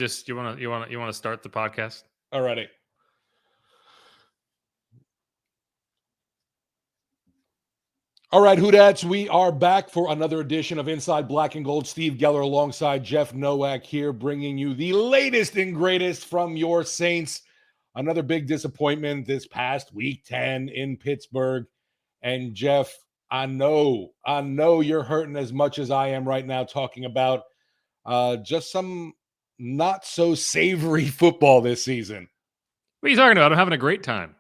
Just you want to start the podcast? Alrighty. All right, Hootats, we are back for another edition of Inside Black and Gold. Steve Geller alongside Jeff Nowak here, bringing you the latest and greatest from your Saints. Another big disappointment this past week 10 in Pittsburgh. And Jeff, I know you're hurting as much as I am right now talking about just some not so savory football this season. What are you talking about? I'm having a great time.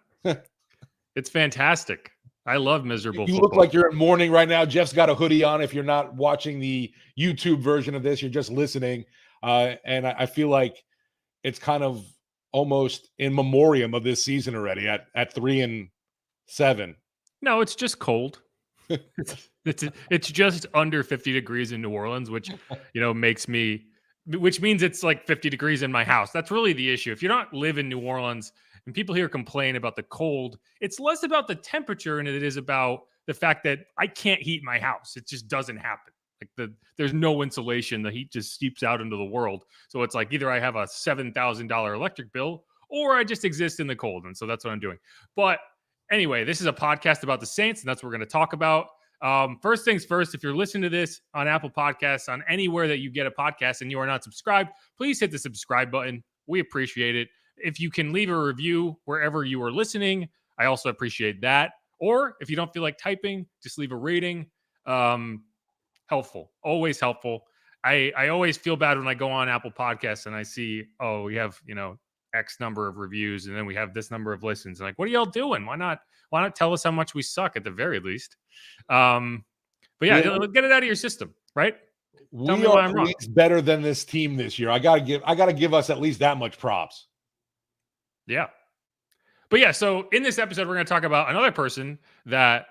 It's fantastic. I love miserable You football. look like you're in mourning right now. Jeff's got a hoodie on. If you're not watching the YouTube version of this, you're just listening. And I feel like it's kind of almost in memoriam of this season already at 3-7. No, it's just cold. It's just under 50 degrees in New Orleans, which means it's like 50 degrees in my house. That's really the issue. If you don't live in New Orleans and people here complain about the cold, it's less about the temperature and it is about the fact that I can't heat my house. It just doesn't happen. Like there's no insulation. The heat just seeps out into the world. So it's like either I have a $7,000 electric bill or I just exist in the cold. And so that's what I'm doing. But anyway, this is a podcast about the Saints, and that's what we're going to talk about. First things first, if you're listening to this on Apple Podcasts, on anywhere that you get a podcast and you are not subscribed, please hit the subscribe button. We appreciate it. If you can leave a review wherever you are listening, I also appreciate that. Or if you don't feel like typing, just leave a rating. Helpful. Always helpful. I always feel bad when I go on Apple Podcasts and I see, we have, X number of reviews and then we have this number of listens. And like, what are y'all doing? Why not tell us how much we suck at the very least? But yeah, get it out of your system, right? We are at least better than this team this year. I gotta give us at least that much props. Yeah. But yeah, so in this episode, we're going to talk about another person that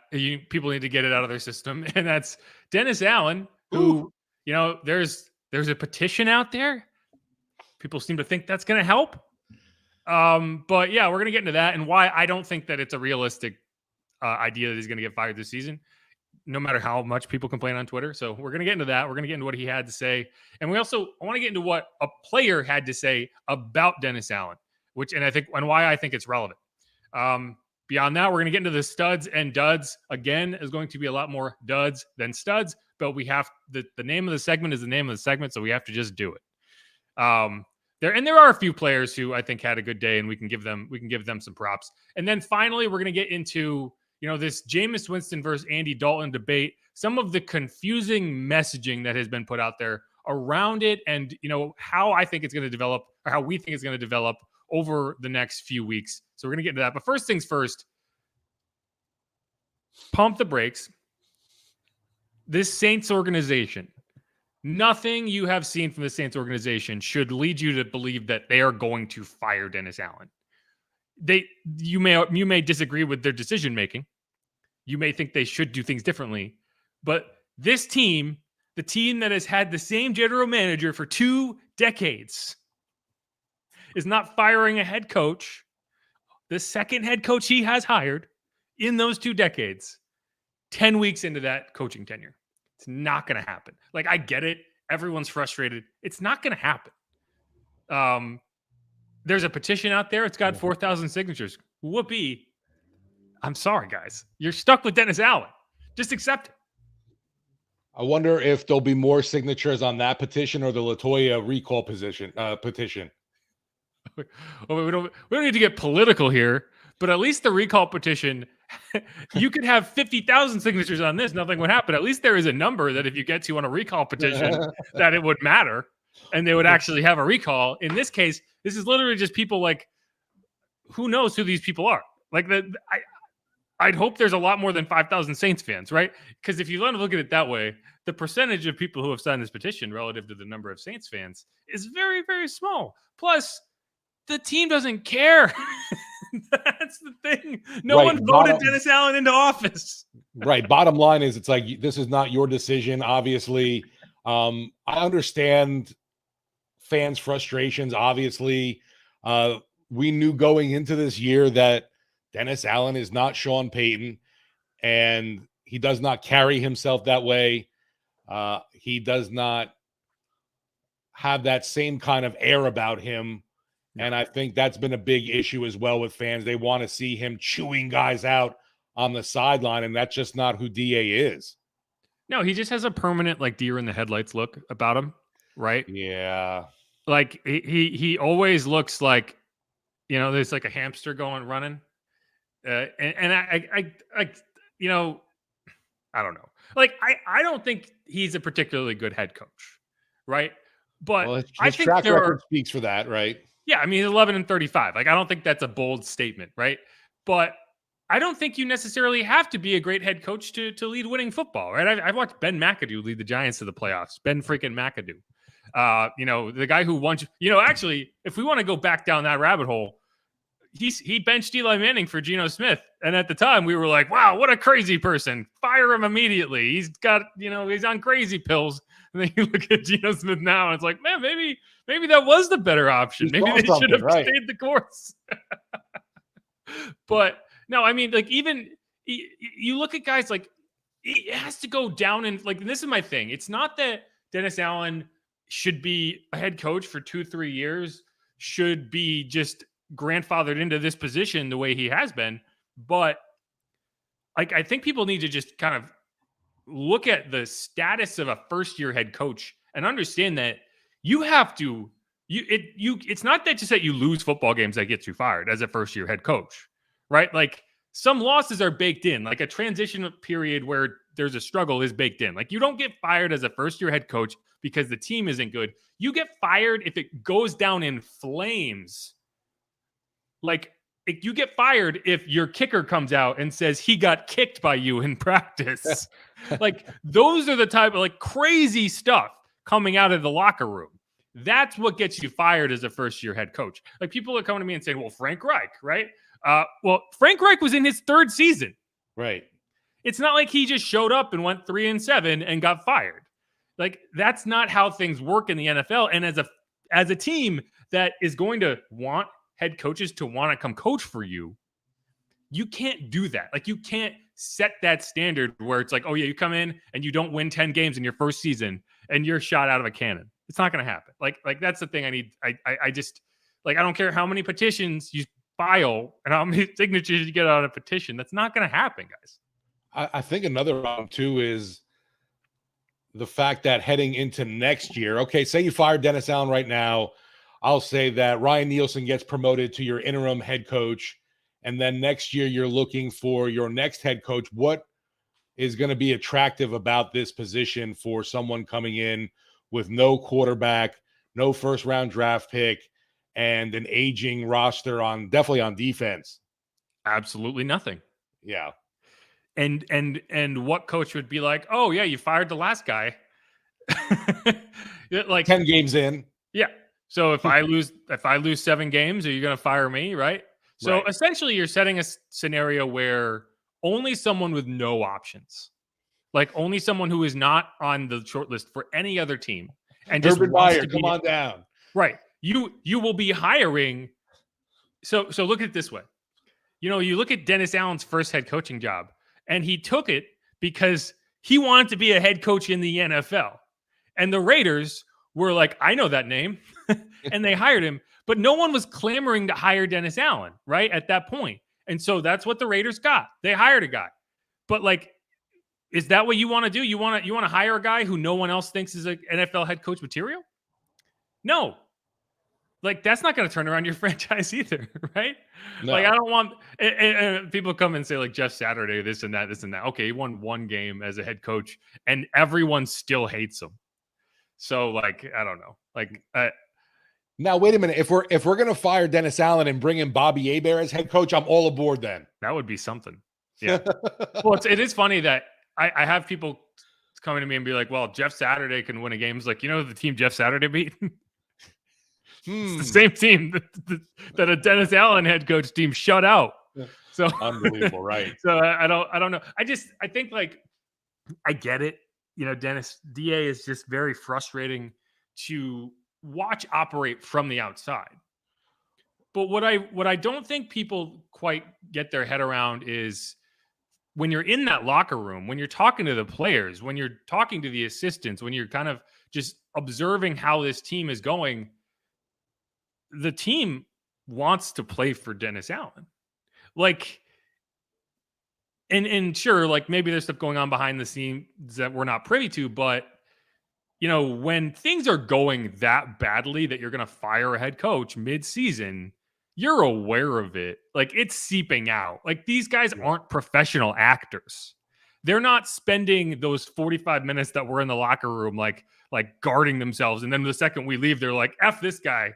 people need to get it out of their system, and that's Dennis Allen, who, there's a petition out there. People seem to think that's going to help. But yeah, we're going to get into that and why I don't think that it's a realistic idea that he's going to get fired this season, no matter how much people complain on Twitter. So we're going to get into that. We're going to get into what he had to say. And I want to get into what a player had to say about Dennis Allen, and why I think it's relevant. Beyond that, we're going to get into the studs and duds. Again, is going to be a lot more duds than studs, but we have the name of the segment is the name of the segment, so we have to just do it. There are a few players who I think had a good day, and we can give them some props. And then finally, we're going to get into this Jameis Winston versus Andy Dalton debate, some of the confusing messaging that has been put out there around it, and how I think it's going to develop, or how we think it's going to develop over the next few weeks. So we're going to get into that. But first things first, pump the brakes. This Saints organization, nothing you have seen from the Saints organization should lead you to believe that they are going to fire Dennis Allen. You may disagree with their decision making. You may think they should do things differently. But this team, the team that has had the same general manager for 2 decades, is not firing a head coach, the second head coach he has hired in those 2 decades, 10 weeks into that coaching tenure. It's not going to happen. Like, I get it. Everyone's frustrated. It's not going to happen. There's a petition out there. It's got 4,000 signatures. Whoopee. I'm sorry, guys. You're stuck with Dennis Allen. Just accept it. I wonder if there'll be more signatures on that petition or the LaToya recall petition. Well, we don't need to get political here, but at least the recall petition, you could have 50,000 signatures on this. Nothing would happen. At least there is a number that if you get to on a recall petition, that it would matter and they would actually have a recall. In this case, this is literally just people like, who knows who these people are? Like, I'd hope there's a lot more than 5,000 Saints fans, right? Because if you want to look at it that way, the percentage of people who have signed this petition relative to the number of Saints fans is very, very small. Plus, the team doesn't care. That's the thing. No one voted Dennis Allen into office. Right. Bottom line is, it's like, this is not your decision, obviously. I understand fans' frustrations, obviously. We knew going into this year that Dennis Allen is not Sean Payton, and he does not carry himself that way. He does not have that same kind of air about him. And I think that's been a big issue as well with fans. They want to see him chewing guys out on the sideline, and that's just not who DA is. No, he just has a permanent like deer in the headlights look about him, right? Yeah. Like he always looks like, there's like a hamster running. And I I don't know. Like I don't think he's a particularly good head coach, right? But Well, I his think track there record are, speaks for that, right? yeah, I mean, he's 11-35. Like I don't think that's a bold statement, right? But I don't think you necessarily have to be a great head coach to lead winning football, right? I've watched Ben McAdoo lead the Giants to the playoffs. Ben freaking McAdoo. The guy who won. Actually, if we want to go back down that rabbit hole, he benched Eli Manning for Geno Smith, and at the time we were like, "Wow, what a crazy person! Fire him immediately. He's got, he's on crazy pills." And then you look at Geno Smith now, and it's like, man, maybe that was the better option. Maybe they should have stayed the course. But no, I mean, like even you look at guys like it has to go down and like this is my thing. It's not that Dennis Allen should be a head coach for 2-3 years, should be just grandfathered into this position the way he has been, but like I think people need to just kind of look at the status of a first-year head coach and understand that you have to it's not that just that you lose football games that get you fired as a first-year head coach, right? Like some losses are baked in, like a transition period where there's a struggle is baked in. Like you don't get fired as a first-year head coach because the team isn't good. You get fired if it goes down in flames. Like you get fired if your kicker comes out and says he got kicked by you in practice. Like those are the type of like crazy stuff coming out of the locker room. That's what gets you fired as a first-year head coach. Like people are coming to me and saying, well, Frank Reich, right? Well, Frank Reich was in his third season. Right. It's not like he just showed up and went 3-7 and got fired. Like that's not how things work in the NFL. And as a team that is going to want head coaches to want to come coach for you, you can't do that. Like you can't set that standard where it's like, oh yeah, you come in and you don't win 10 games in your first season and you're shot out of a cannon. It's not going to happen. Like that's the thing I need. I just like, I don't care how many petitions you file and how many signatures you get on a petition. That's not going to happen, guys. I think another problem too is the fact that heading into next year, okay, say you fire Dennis Allen right now, I'll say that Ryan Nielsen gets promoted to your interim head coach, and then next year you're looking for your next head coach. What is going to be attractive about this position for someone coming in with no quarterback, no first-round draft pick, and an aging roster definitely on defense? Absolutely nothing. Yeah. And what coach would be like, oh yeah, you fired the last guy. Like 10 games in. Yeah. So if I lose 7 games, are you going to fire me? Right. So essentially you're setting a scenario where only someone with no options, like only someone who is not on the short list for any other team and just wants to come on down. Right. You will be hiring. So look at it this way. You look at Dennis Allen's first head coaching job, and he took it because he wanted to be a head coach in the NFL. And the Raiders were like, I know that name. And they hired him. But no one was clamoring to hire Dennis Allen, right, at that point. And so that's what the Raiders got. They hired a guy. But, like, is that what you want to do? You want to hire a guy who no one else thinks is an NFL head coach material? No. Like, that's not going to turn around your franchise either, right? No. Like, I don't want and people come and say, like, Jeff Saturday, this and that. Okay, he won 1 game as a head coach, and everyone still hates him. So, like, I don't know. Like, now, wait a minute. If we're going to fire Dennis Allen and bring in Bobby Hebert as head coach, I'm all aboard then. That would be something. Yeah. Well, it is funny that I have people coming to me and be like, well, Jeff Saturday can win a game. It's like, the team Jeff Saturday beat? It's the same team that a Dennis Allen head coach team shut out. So unbelievable, right? So I don't know. I think like I get it. DA is just very frustrating to watch operate from the outside. But what I don't think people quite get their head around is when you're in that locker room, when you're talking to the players, when you're talking to the assistants, when you're kind of just observing how this team is going, the team wants to play for Dennis Allen. Like, and sure, like maybe there's stuff going on behind the scenes that we're not privy to, but when things are going that badly that you're going to fire a head coach mid-season, you're aware of it. Like, it's seeping out. Like, these guys aren't professional actors. They're not spending those 45 minutes that we're in the locker room like guarding themselves, and then the second we leave, they're like, F this guy.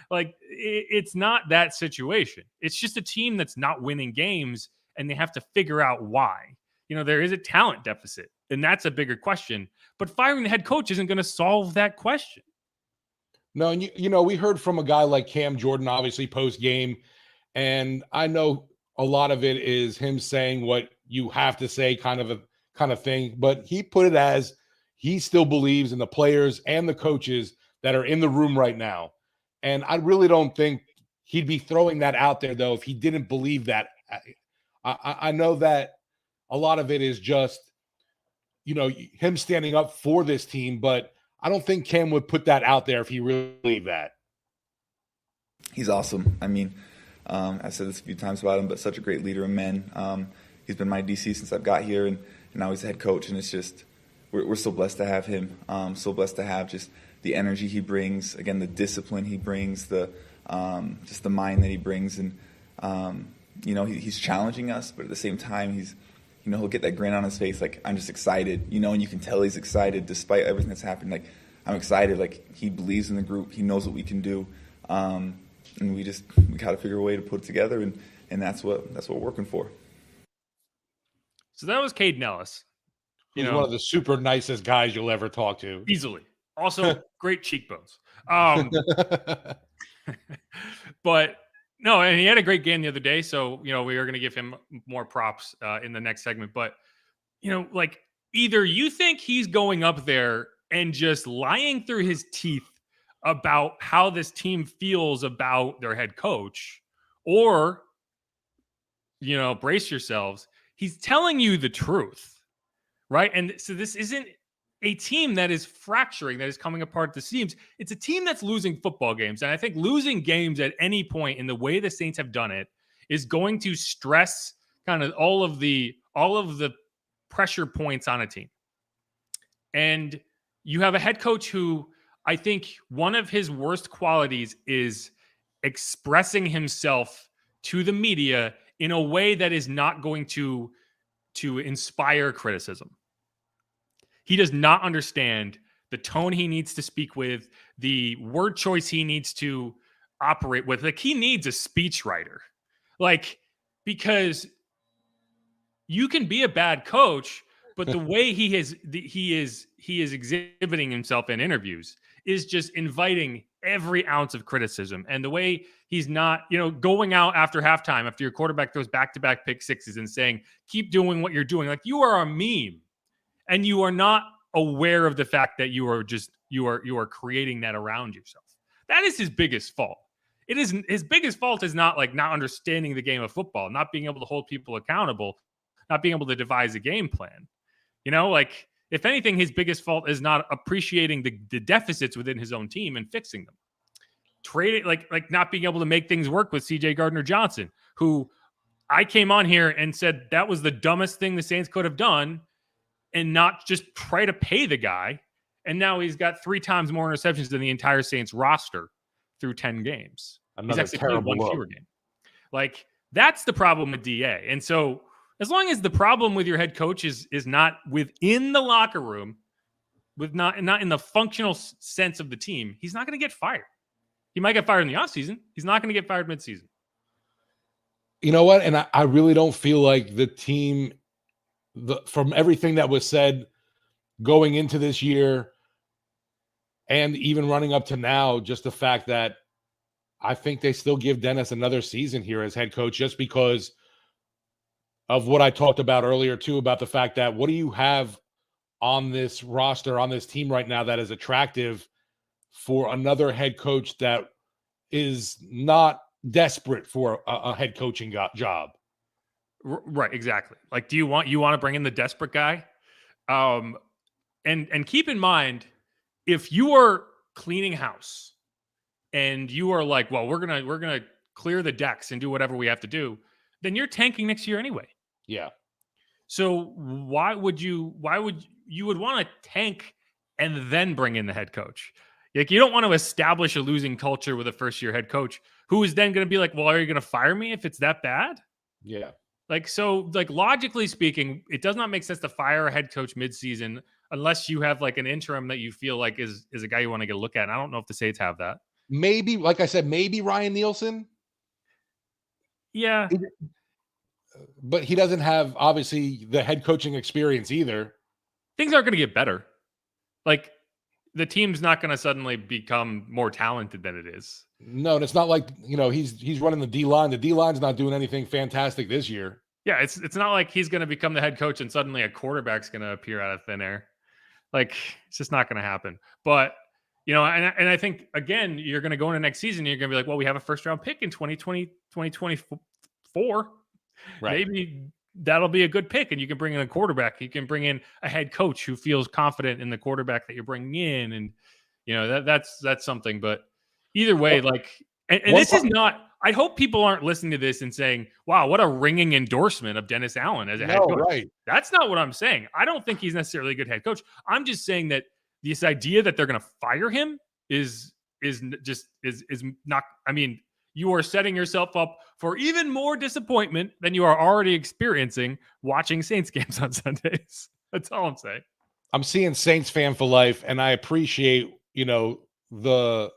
Like, it's not that situation. It's just a team that's not winning games, and they have to figure out why. There is a talent deficit, and that's a bigger question. But firing the head coach isn't going to solve that question. No, and we heard from a guy like Cam Jordan, obviously post-game, and I know a lot of it is him saying what you have to say kind of thing, but he put it as he still believes in the players and the coaches that are in the room right now. And I really don't think he'd be throwing that out there, though, if he didn't believe that. I know that a lot of it is just, him standing up for this team, but I don't think Cam would put that out there if he really believed that. He's awesome. I mean, I've said this a few times about him, but such a great leader of men. He's been my DC since I've got here, and now he's the head coach, and it's just we're so blessed to have him. So blessed to have just the energy he brings, again, the discipline he brings, the just the mind that he brings, and he's challenging us, but at the same time, he'll get that grin on his face, like, I'm just excited, and you can tell he's excited despite everything that's happened. Like, I'm excited, like, he believes in the group, he knows what we can do, and we got to figure a way to put it together, and that's what we're working for. So that was Caden Ellis. He's one of the super nicest guys you'll ever talk to. Easily. Also, great cheekbones. But no, and he had a great game the other day. So, we are going to give him more props in the next segment. But, like, either you think he's going up there and just lying through his teeth about how this team feels about their head coach, or, brace yourselves, he's telling you the truth, right? And so this isn't a team that is fracturing, that is coming apart at the seams. It's a team that's losing football games. And I think losing games at any point in the way the Saints have done it is going to stress kind of all of the pressure points on a team. And you have a head coach who, I think one of his worst qualities is expressing himself to the media in a way that is not going to inspire criticism. He does not understand the tone he needs to speak with, the word choice he needs to operate with. Like, he needs a speechwriter. Like, because you can be a bad coach, but the way he is exhibiting himself in interviews is just inviting every ounce of criticism. And the way he's not, going out after halftime, after your quarterback throws back-to-back pick sixes and saying, keep doing what you're doing. Like, you are a meme. And you are not aware of the fact that you are creating that around yourself. That is his biggest fault. It is his biggest fault is not like not understanding the game of football, not being able to hold people accountable, not being able to devise a game plan. Like, if anything, his biggest fault is not appreciating the deficits within his own team and fixing them. Trading, like not being able to make things work with C.J. Gardner-Johnson, who I came on here and said that was the dumbest thing the Saints could have done, and not just try to pay the guy. And now he's got 3 times more interceptions than the entire Saints roster through 10 games. Another he's actually played one look. fewer game. Like, that's the problem with DA. And so as long as the problem with your head coach is not within the locker room, with not in the functional sense of the team, he's not going to get fired. He might get fired in the offseason. He's not going to get fired midseason. You know what? And I really don't feel like the team, from everything that was said going into this year and even running up to now, just the fact that I think they still give Dennis another season here as head coach, just because of what I talked about earlier too, about the fact that what do you have on this roster, on this team right now that is attractive for another head coach that is not desperate for a head coaching job? Right, exactly. Like, do you want to bring in the desperate guy? And keep in mind, if you are cleaning house and you are like, well, we're gonna clear the decks and do whatever we have to do, then you're tanking next year anyway. Yeah. So why would you would want to tank and then bring in the head coach? Like, you don't want to establish a losing culture with a first year head coach who is then going to be like, well, are you going to fire me if it's that bad? Yeah. Like, so, like, logically speaking, it does not make sense to fire a head coach midseason unless you have like an interim that you feel like is a guy you want to get a look at. And I don't know if the Saints have that. Maybe, like I said, maybe Ryan Nielsen. Yeah. But he doesn't have, obviously, the head coaching experience either. Things aren't going to get better. Like, the team's not going to suddenly become more talented than it is. No, and it's not like, he's running the D-line. The D-line's not doing anything fantastic this year. Yeah, it's not like he's going to become the head coach and suddenly a quarterback's going to appear out of thin air. Like, it's just not going to happen. But, and I think, again, you're going to go into next season and you're going to be like, well, we have a first-round pick in 2024. Right. Maybe that'll be a good pick, and you can bring in a quarterback. You can bring in a head coach who feels confident in the quarterback that you're bringing in, and that's something. But either way, and this is not. I hope people aren't listening to this and saying, "Wow, what a ringing endorsement of Dennis Allen as a head coach." Right. That's not what I'm saying. I don't think he's necessarily a good head coach. I'm just saying that this idea that they're going to fire him is not. I mean, you are setting yourself up for even more disappointment than you are already experiencing watching Saints games on Sundays. That's all I'm saying. I'm seeing Saints fan for life, and I appreciate, the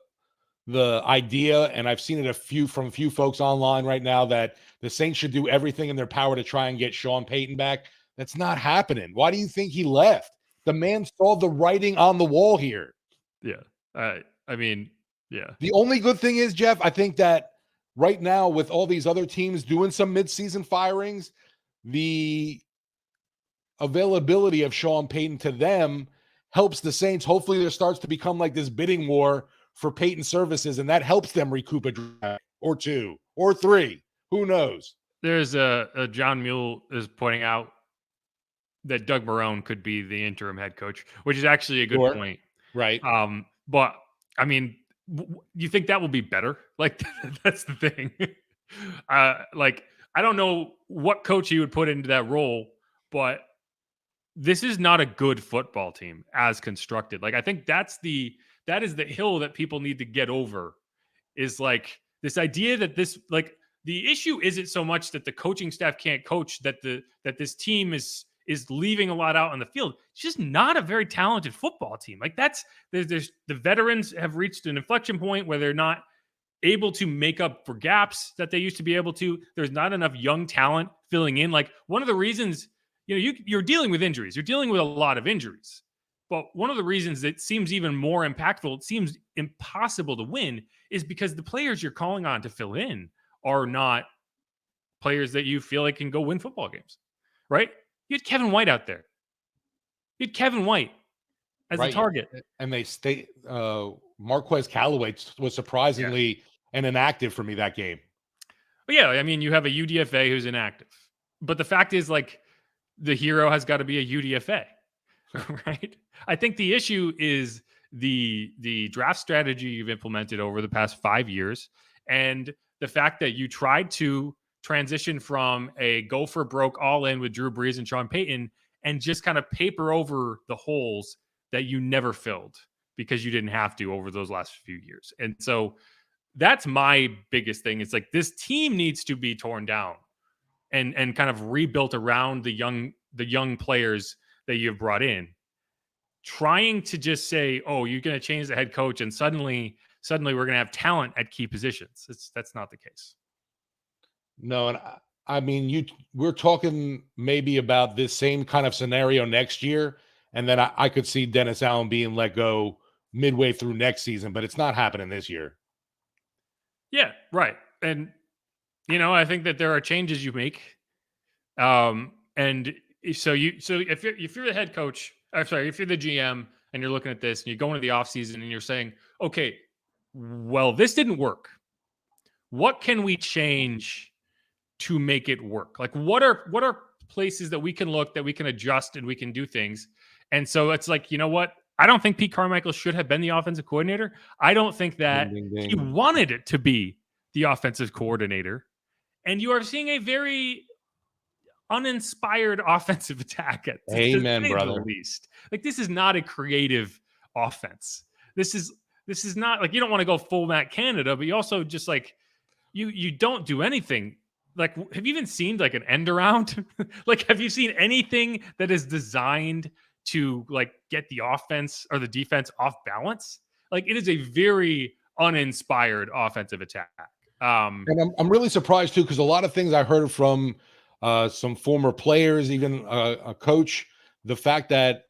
idea, and I've seen it from a few folks online right now that the Saints should do everything in their power to try and get Sean Payton back. That's not happening. Why do you think he left? The man saw the writing on the wall here. Yeah. I mean, yeah. The only good thing is, Jeff, I think that right now, with all these other teams doing some midseason firings, the availability of Sean Payton to them helps the Saints. Hopefully there starts to become like this bidding war for Payton services, and that helps them recoup a draft or two or three. Who knows? There's a John Mule is pointing out that Doug Marrone could be the interim head coach, which is actually a good point. Right. But I mean, you think that will be better? Like, that's the thing. Like, I don't know what coach he would put into that role, but this is not a good football team as constructed. Like, I think that is the hill that people need to get over, is like this idea that the issue isn't so much that the coaching staff can't coach, that this team is leaving a lot out on the field. It's just not a very talented football team. Like, there's the veterans have reached an inflection point where they're not able to make up for gaps that they used to be able to. There's not enough young talent filling in. Like, one of the reasons, you're dealing with injuries. You're dealing with a lot of injuries. But one of the reasons it seems even more impactful, it seems impossible to win, is because the players you're calling on to fill in are not players that you feel like can go win football games, right? You had Kevin White out there. You had Kevin White as the target. And Marquez Callaway was surprisingly and inactive for me that game. But yeah, I mean, you have a UDFA who's inactive. But the fact is, like, the hero has got to be a UDFA, right? I think the issue is the draft strategy you've implemented over the past 5 years, and the fact that you tried to transition from a go for broke all in with Drew Brees and Sean Payton and just kind of paper over the holes that you never filled because you didn't have to over those last few years. And so that's my biggest thing. It's like, this team needs to be torn down and kind of rebuilt around the young players that you've brought in. Trying to just say, oh, you're going to change the head coach and suddenly we're going to have talent at key positions. That's not the case. No, and I mean, we're talking maybe about this same kind of scenario next year, and then I could see Dennis Allen being let go midway through next season, but it's not happening this year. Yeah, right. And I think that there are changes you make, and so if you're the head coach, if you're the GM and you're looking at this and you're going to the offseason and you're saying, okay, well, this didn't work. What can we change to make it work? Like, what are places that we can look, that we can adjust, and we can do things? And so it's like, you know what? I don't think Pete Carmichael should have been the offensive coordinator. I don't think that Ding, ding, he ding. wanted it to be the offensive coordinator. And you are seeing a very uninspired offensive attack to Amen, say brother. the least. Like, this is not a creative offense. This is not like, you don't want to go full Matt Canada, but you also just like you don't do anything. Like, have you even seen like an end around? Like, have you seen anything that is designed to like get the offense or the defense off balance? Like, it is a very uninspired offensive attack. And I'm really surprised too, because a lot of things I heard from some former players, even a coach, the fact that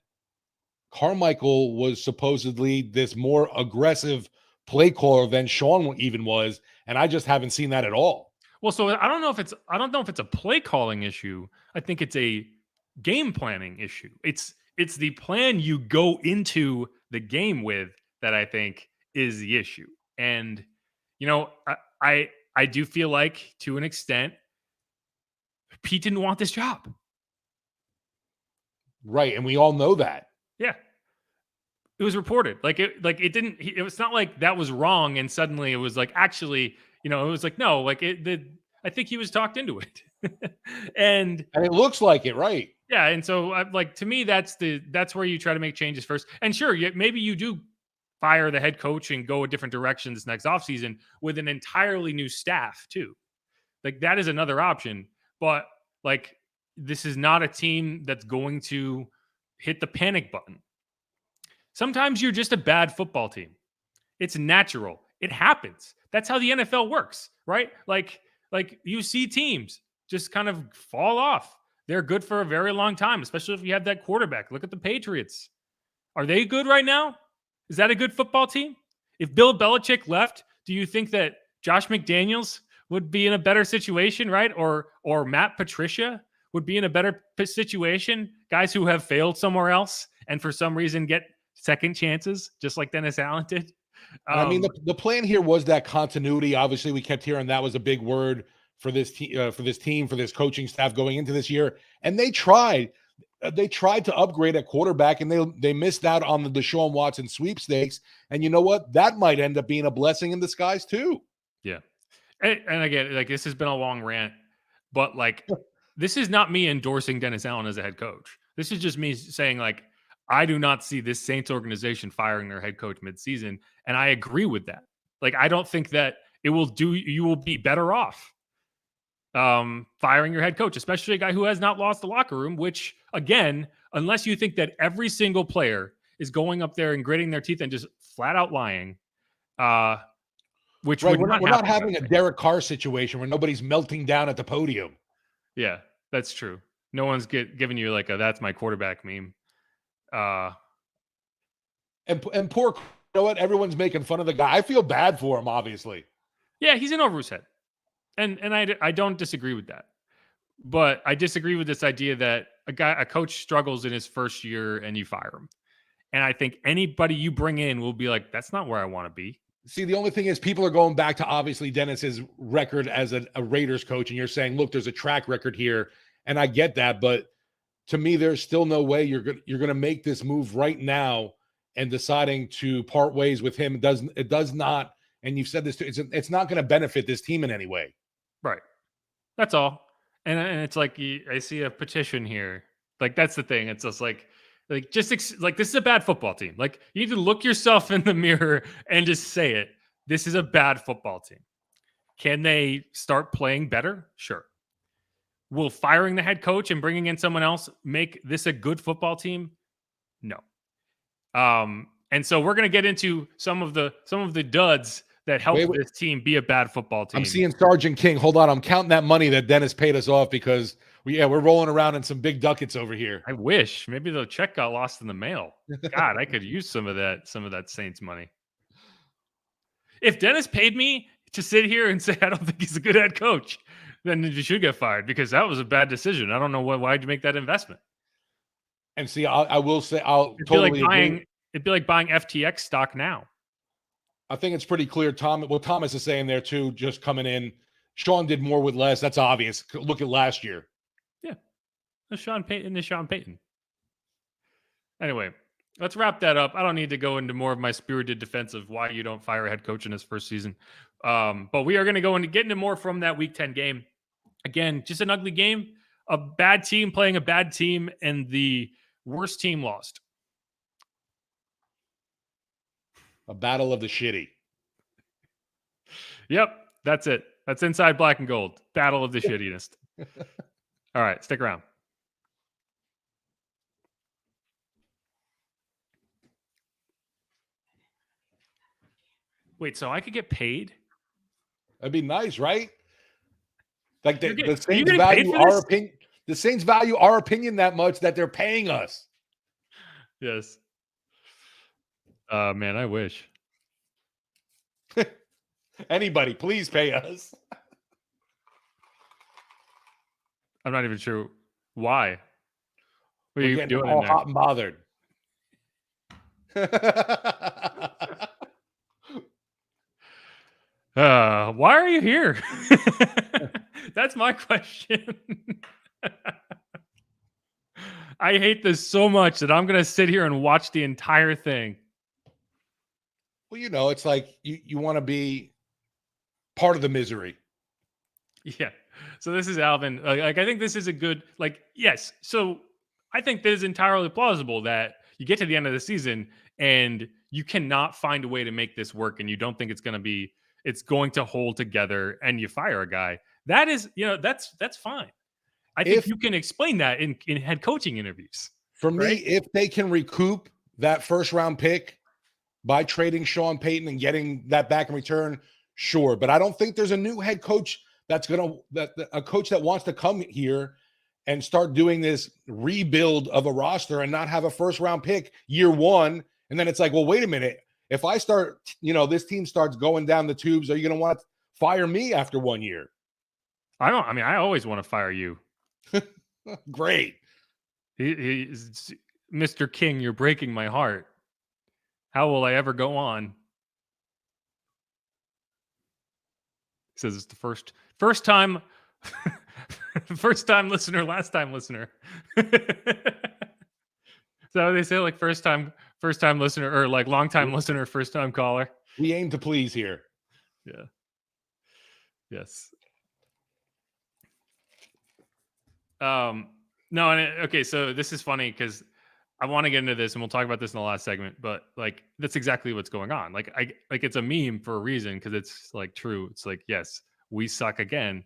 Carmichael was supposedly this more aggressive play caller than Sean even was, and I just haven't seen that at all. Well, so I don't know if it's a play calling issue. I think it's a game planning issue. It's the plan you go into the game with that I think is the issue. And I do feel like, to an extent, Pete didn't want this job. Right, and we all know that. Yeah. It was reported. It's not like that was wrong and suddenly it was like, actually, it was like, no, like I think he was talked into it. and it looks like it, right? Yeah, and so to me, that's where you try to make changes first. And sure, maybe you do fire the head coach and go a different direction this next offseason with an entirely new staff too. Like, that is another option. But like, this is not a team that's going to hit the panic button. Sometimes you're just a bad football team. It's natural. It happens. That's how the NFL works, right? Like you see teams just kind of fall off. They're good for a very long time, especially if you have that quarterback. Look at the Patriots. Are they good right now? Is that a good football team? If Bill Belichick left, do you think that Josh McDaniels would be in a better situation, right? Or Matt Patricia would be in a better situation? Guys who have failed somewhere else and for some reason get second chances, just like Dennis Allen did. I mean, the plan here was that continuity. Obviously, we kept hearing that was a big word for this team, for this coaching staff going into this year. And they tried to upgrade at quarterback, and they missed out on the Deshaun Watson sweepstakes. And you know what? That might end up being a blessing in disguise too. Yeah. And again, like, this has been a long rant, but like, this is not me endorsing Dennis Allen as a head coach. This is just me saying, like, I do not see this Saints organization firing their head coach midseason. And I agree with that. Like, I don't think that you will be better off firing your head coach, especially a guy who has not lost the locker room, which, again, unless you think that every single player is going up there and gritting their teeth and just flat out lying, which we're not having a Derek Carr situation where nobody's melting down at the podium. Yeah, that's true. No one's giving you like a "that's my quarterback" meme. And poor, you know what? Everyone's making fun of the guy. I feel bad for him, obviously. Yeah, he's in over his head, and I don't disagree with that, but I disagree with this idea that a coach struggles in his first year and you fire him. And I think anybody you bring in will be like, that's not where I want to be. See, the only thing is people are going back to obviously Dennis's record as a Raiders coach, and you're saying, look, there's a track record here, and I get that, but to me, there's still no way you're going to make this move right now and deciding to part ways with him. It does not, and you've said this too, it's not going to benefit this team in any way. Right. That's all. And it's like, I see a petition here. Like, that's the thing. It's just like this is a bad football team. Like, you need to look yourself in the mirror and just say it. This is a bad football team. Can they start playing better? Sure. Will firing the head coach and bringing in someone else make this a good football team? No. And so we're going to get into some of the duds that help this team be a bad football team. I'm seeing Sergeant King. Hold on. I'm counting that money that Dennis paid us off because we're rolling around in some big ducats over here. I wish. Maybe the check got lost in the mail. God, I could use some of that Saints money. If Dennis paid me to sit here and say, I don't think he's a good head coach, then you should get fired because that was a bad decision. I don't know why'd you make that investment. And see, I will say, it'd be like buying FTX stock now. I think it's pretty clear. Thomas is saying there too, just coming in. Sean did more with less. That's obvious. Look at last year. Yeah. Sean Payton is Sean Payton. Anyway, let's wrap that up. I don't need to go into more of my spirited defense of why you don't fire a head coach in his first season. But we are going to get into more from that Week 10 game. Again, just an ugly game. A bad team playing a bad team, and the worst team lost. A battle of the shitty. Yep, that's it. That's Inside Black and Gold. Battle of the shittiness. All right, stick around. Wait, so I could get paid? That'd be nice, right? Like the Saints getting value paid for our this? opinion. The Saints value our opinion that much that they're paying us. Yes. Man, I wish. Anybody, please pay us. I'm not even sure why. What are We're you getting doing all in there? hot and bothered. Why are you here? That's my question. I hate this so much that I'm going to sit here and watch the entire thing. Well, you know, it's like you want to be part of the misery. Yeah. So this is Alvin. Like, I think this is a good, yes. So I think that is entirely plausible that you get to the end of the season and you cannot find a way to make this work, and you don't think it's going to hold together, and you fire a guy. That is, that's fine. I think you can explain that in head coaching interviews. For me, if they can recoup that first round pick by trading Sean Payton and getting that back in return, sure. But I don't think there's a new head coach a coach that wants to come here and start doing this rebuild of a roster and not have a first round pick year one. And then it's like, well, wait a minute. If I start, this team starts going down the tubes, are you going to want to fire me after 1 year? I always want to fire you. Great. He's Mr. King, you're breaking my heart. How will I ever go on? He says it's the first time first time listener, last time listener. So they say, like, first time listener, or like long time listener, first time caller. We aim to please here. Yeah. Yes. No, okay, so this is funny because I want to get into this, and we'll talk about this in the last segment, but like that's exactly what's going on. Like it's a meme for a reason, because it's like true. It's like, yes, we suck again.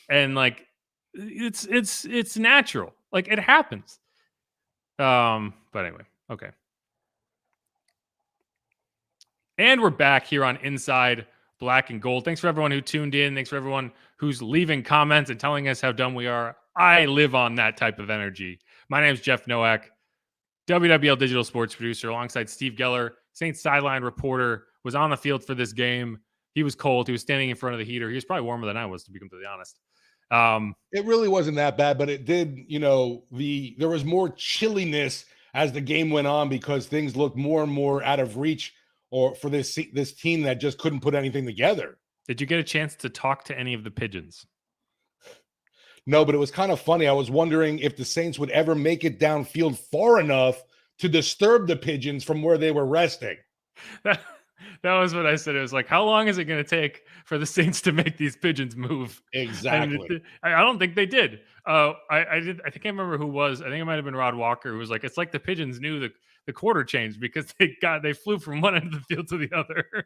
And like it's natural. Like it happens. But anyway, okay. And we're back here on Inside Black and Gold. Thanks for everyone who tuned in. Thanks for everyone who's leaving comments and telling us how dumb we are. I live on that type of energy. My name is Jeff Nowak, WWL digital sports producer, alongside Steve Geller, Saints sideline reporter, was on the field for this game. He was cold. He was standing in front of the heater. He was probably warmer than I was, to be completely honest. It really wasn't that bad, but it did, there was more chilliness as the game went on, because things looked more and more out of reach, or for this team that just couldn't put anything together. Did you get a chance to talk to any of the pigeons? No, but it was kind of funny. I was wondering if the Saints would ever make it downfield far enough to disturb the pigeons from where they were resting. That was what I said. It was like, how long is it going to take for the Saints to make these pigeons move? Exactly. I don't think they did. I think I remember who was. I think it might have been Rod Walker, who was like, it's like the pigeons knew the quarter changed, because they flew from one end of the field to the other.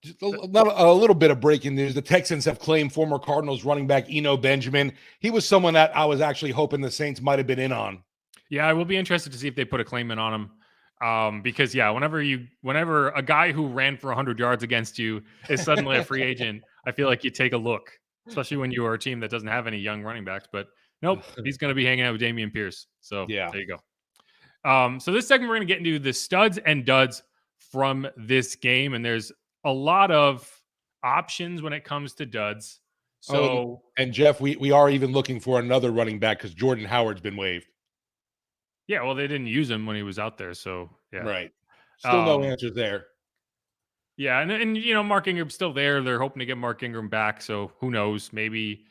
Just a little bit of breaking news. The Texans have claimed former Cardinals running back Eno Benjamin. He was someone that I was actually hoping the Saints might have been in on. Yeah, I will be interested to see if they put a claim in on him. Because whenever a guy who ran for 100 yards against you is suddenly a free agent, I feel like you take a look, especially when you are a team that doesn't have any young running backs. But nope, he's going to be hanging out with Dameon Pierce. So yeah, there you go. So this segment, we're going to get into the studs and duds from this game, and there's a lot of options when it comes to duds. So, and Jeff, we are even looking for another running back, because Jordan Howard's been waived. Yeah, well, they didn't use him when he was out there, so yeah. Right. Still no answers there. Yeah, and Mark Ingram's still there. They're hoping to get Mark Ingram back, so who knows? Maybe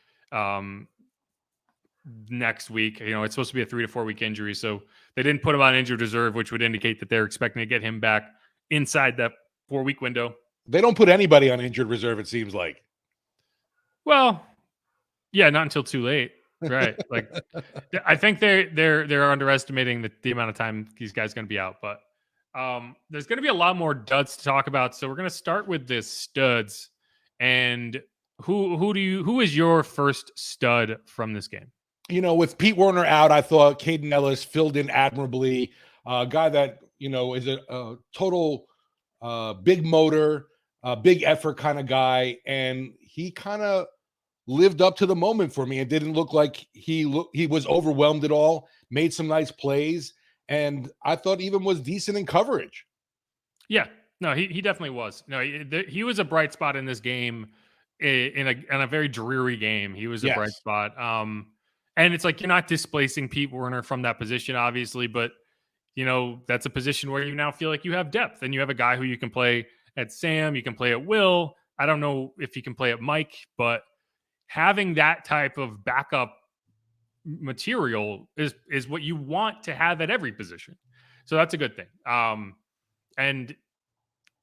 next week. It's supposed to be a 3 to 4 week injury, so they didn't put him on injured reserve, which would indicate that they're expecting to get him back inside that 4-week window. They don't put anybody on injured reserve, it seems like. Well, yeah, not until too late, right? Like, I think they're underestimating the amount of time these guys going to be out. But there's going to be a lot more duds to talk about. So we're going to start with the studs. And who is your first stud from this game? With Pete Werner out, I thought Caden Ellis filled in admirably. A guy that is a total big motor, big effort kind of guy, and he kind of lived up to the moment for me. It didn't look like he was overwhelmed at all. Made some nice plays, and I thought even was decent in coverage. Yeah, no, he definitely was. No, he was a bright spot in this game, in a very dreary game. He was a bright spot. And it's like you're not displacing Pete Werner from that position, obviously, but that's a position where you now feel like you have depth, and you have a guy who you can play at Sam, you can play at Will. I don't know if he can play at Mike, but having that type of backup material is what you want to have at every position. So that's a good thing. And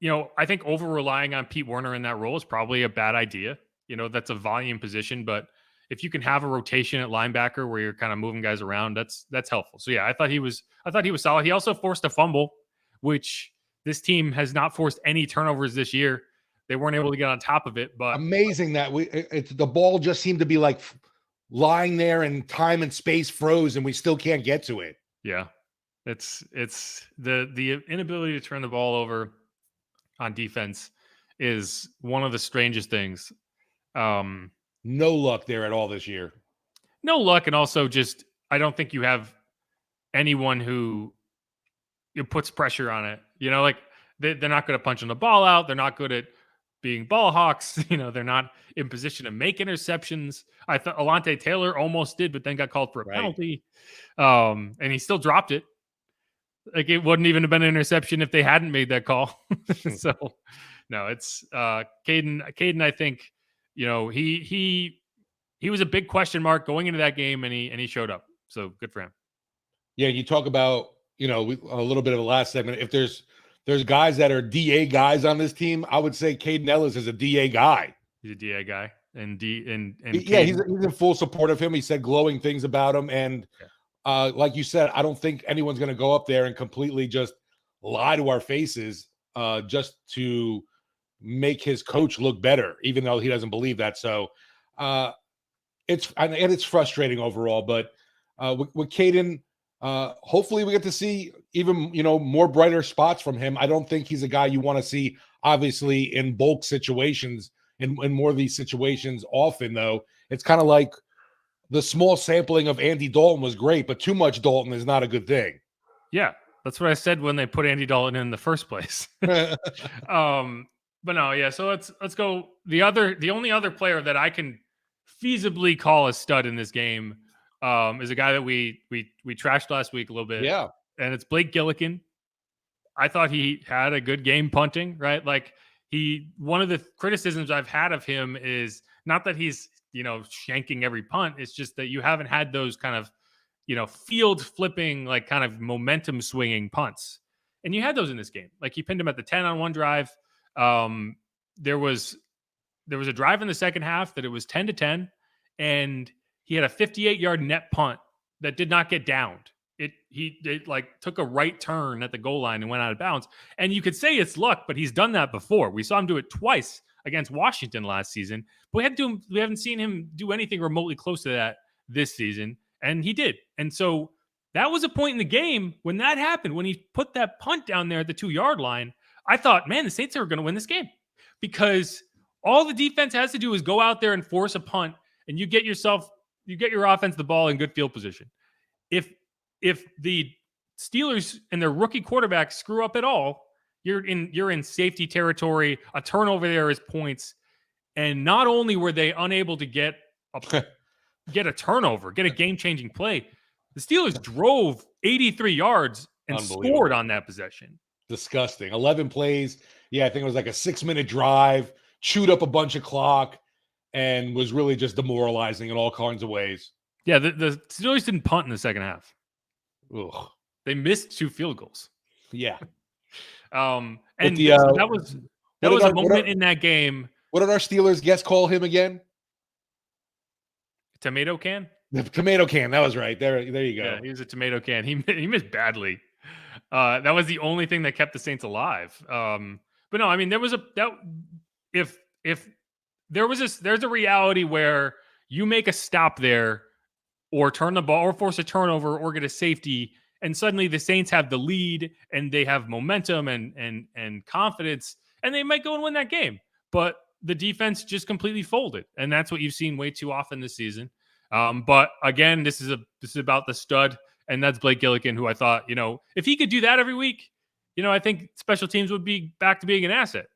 I think over relying on Pete Werner in that role is probably a bad idea. That's a volume position, but if you can have a rotation at linebacker where you're kind of moving guys around, that's helpful. So yeah, I thought he was solid. He also forced a fumble, which this team has not forced any turnovers this year. They weren't able to get on top of it, but amazing that the ball just seemed to be like lying there and time and space froze and we still can't get to it. Yeah. It's the inability to turn the ball over on defense is one of the strangest things. No luck there at all this year. No luck, and also just I don't think you have anyone who puts pressure on it. Like they're not good at punching the ball out. They're not good at being ball hawks. They're not in position to make interceptions. I thought Alante Taylor almost did, but then got called for a penalty. And he still dropped it. Like it wouldn't even have been an interception if they hadn't made that call. So no, it's Caden, I think, he was a big question mark going into that game, and he showed up. So good for him. Yeah, you talk about, a little bit of the last segment. If there's guys that are DA guys on this team, I would say Caden Ellis is a DA guy. He's a DA guy. And yeah, he's in full support of him. He said glowing things about him. And like you said, I don't think anyone's going to go up there and completely just lie to our faces just to make his coach look better, even though he doesn't believe that. So it's frustrating overall. But with Caden, hopefully we get to see even more brighter spots from him. I don't think he's a guy you want to see obviously in bulk situations, in more of these situations often, though. It's kind of like the small sampling of Andy Dalton was great, but too much Dalton is not a good thing. Yeah, that's what I said when they put Andy Dalton in the first place. But no, yeah. So let's go. The only other player that I can feasibly call a stud in this game is a guy that we trashed last week a little bit. Yeah, and it's Blake Gillikin. I thought he had a good game punting, right? Like one of the criticisms I've had of him is not that he's shanking every punt. It's just that you haven't had those kind of field flipping, like kind of momentum swinging punts, and you had those in this game. Like he pinned him at the 10 on one drive. There was a drive in the second half that it was 10-10, and he had a 58-yard net punt that did not get downed. It like took a right turn at the goal line and went out of bounds. And you could say it's luck, but he's done that before. We saw him do it twice against Washington last season, but we haven't seen him do anything remotely close to that this season, and he did. And so that was a point in the game when that happened, when he put that punt down there at the 2-yard line. I thought, man, the Saints are going to win this game, because all the defense has to do is go out there and force a punt, and you get your offense the ball in good field position. If the Steelers and their rookie quarterback screw up at all, you're in safety territory. A turnover there is points. And not only were they unable to get a turnover, get a game-changing play, the Steelers drove 83 yards and scored on that possession. Disgusting. 11 plays. Yeah, I think it was like a 6-minute drive, chewed up a bunch of clock, and was really just demoralizing in all kinds of ways. Yeah, the Steelers didn't punt in the second half. Ugh. They missed 2 field goals. Yeah. And the, so that was a moment in that game. What did our Steelers guests call him again? Tomato can? The tomato can. That was right. There you go. Yeah, he was a tomato can. He missed badly. That was the only thing that kept the Saints alive. But no, I mean, there's a reality where you make a stop there or turn the ball or force a turnover or get a safety, and suddenly the Saints have the lead and they have momentum and confidence, and they might go and win that game. But the defense just completely folded, and that's what you've seen way too often this season. But again, this is about the stud, and that's Blake Gillikin, who I thought, if he could do that every week, I think special teams would be back to being an asset,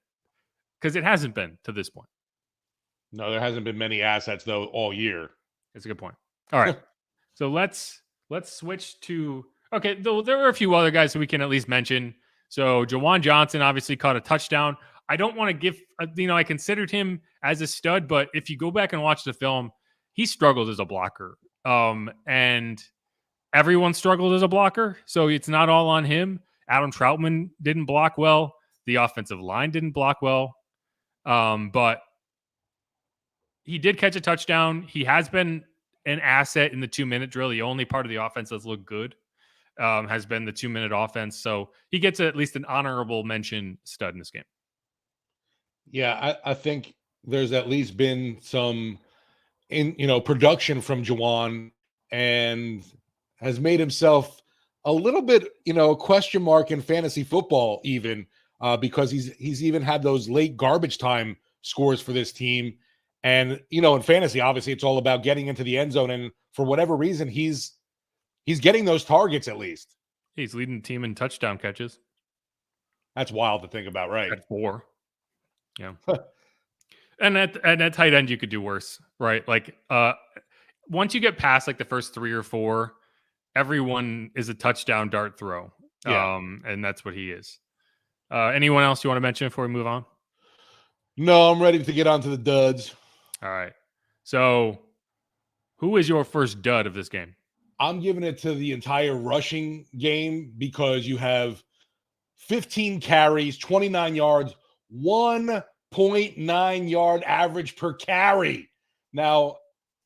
because it hasn't been to this point. No, there hasn't been many assets though all year. That's a good point. All right, so let's switch to there were a few other guys that we can at least mention. So Jawan Johnson obviously caught a touchdown. I don't want to give, I considered him as a stud, but if you go back and watch the film, he struggled as a blocker. And everyone struggled as a blocker, so it's not all on him. Adam Troutman didn't block well. The offensive line didn't block well. But he did catch a touchdown. He has been an asset in the 2-minute drill. The only part of the offense that's looked good has been the 2-minute offense. So he gets at least an honorable mention stud in this game. Yeah, I think there's at least been some production from Jawan, and has made himself a little bit, a question mark in fantasy football, even because he's even had those late garbage time scores for this team. And, in fantasy, obviously it's all about getting into the end zone. And for whatever reason, he's getting those targets at least. He's leading the team in touchdown catches. That's wild to think about, right? At 4. Yeah. And at tight end, you could do worse, right? Like, once you get past like the first 3 or 4, everyone is a touchdown dart throw. Yeah. And that's what he is. Anyone else you want to mention before we move on? No, I'm ready to get on to the duds. All right. So who is your first dud of this game? I'm giving it to the entire rushing game, because you have 15 carries, 29 yards, 1.9 yard average per carry. Now,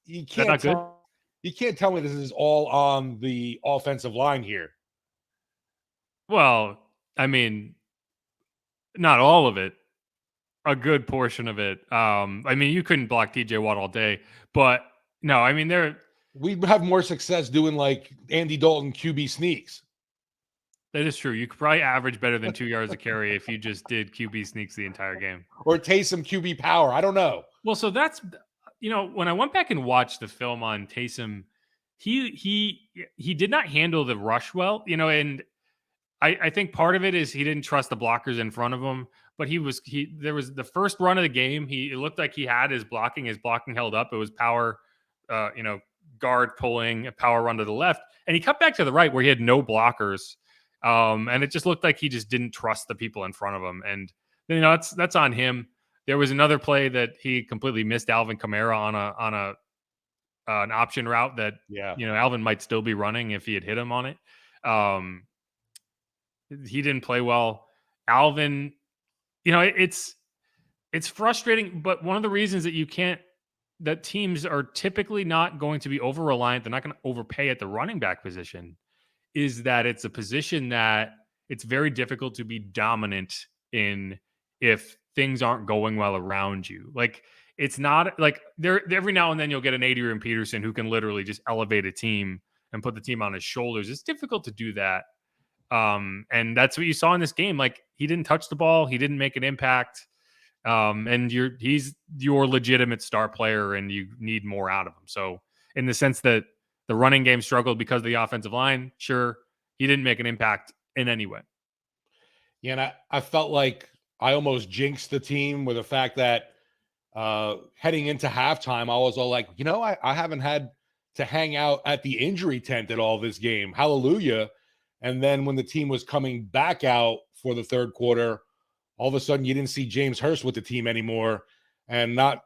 you can't tell me this is all on the offensive line here. Well, I mean, not all of it. A good portion of it. I mean, you couldn't block TJ Watt all day, but no, I mean, we'd have more success doing like Andy Dalton QB sneaks. That is true. You could probably average better than 2 yards a carry if you just did QB sneaks the entire game. Or Taysom QB power. I don't know. Well, so that's, when I went back and watched the film on Taysom, he did not handle the rush well, and I think part of it is he didn't trust the blockers in front of him. But there was the first run of the game. It looked like he had his blocking held up. It was power, guard pulling, a power run to the left. And he cut back to the right where he had no blockers. And it just looked like he just didn't trust the people in front of him. And, that's on him. There was another play that he completely missed Alvin Kamara on an option route that, Alvin might still be running if he had hit him on it. He didn't play well. Alvin, it's frustrating, but one of the reasons that teams are typically not going to be over-reliant, they're not going to overpay at the running back position, is that it's a position that it's very difficult to be dominant in if things aren't going well around you. Like, it's not like every now and then you'll get an Adrian Peterson who can literally just elevate a team and put the team on his shoulders. It's difficult to do that. And that's what you saw in this game. Like, he didn't touch the ball. He didn't make an impact. And he's your legitimate star player and you need more out of him. So in the sense that the running game struggled because of the offensive line, sure, he didn't make an impact in any way. Yeah. And I felt like I almost jinxed the team with the fact that heading into halftime, I was all like, I haven't had to hang out at the injury tent at all this game. Hallelujah. And then when the team was coming back out for the third quarter, all of a sudden you didn't see James Hurst with the team anymore. And not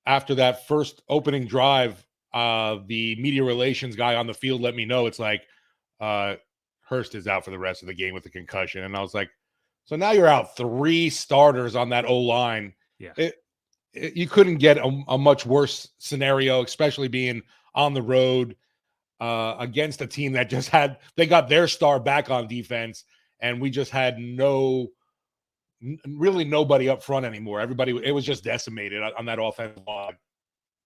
after that first opening drive, the media relations guy on the field let me know, it's like, Hurst is out for the rest of the game with a concussion. And I was like, so now you're out 3 starters on that O-line. Yeah. You couldn't get a much worse scenario, especially being on the road against a team that just they got their star back on defense, and we just had really nobody up front anymore. It was just decimated on that offensive line.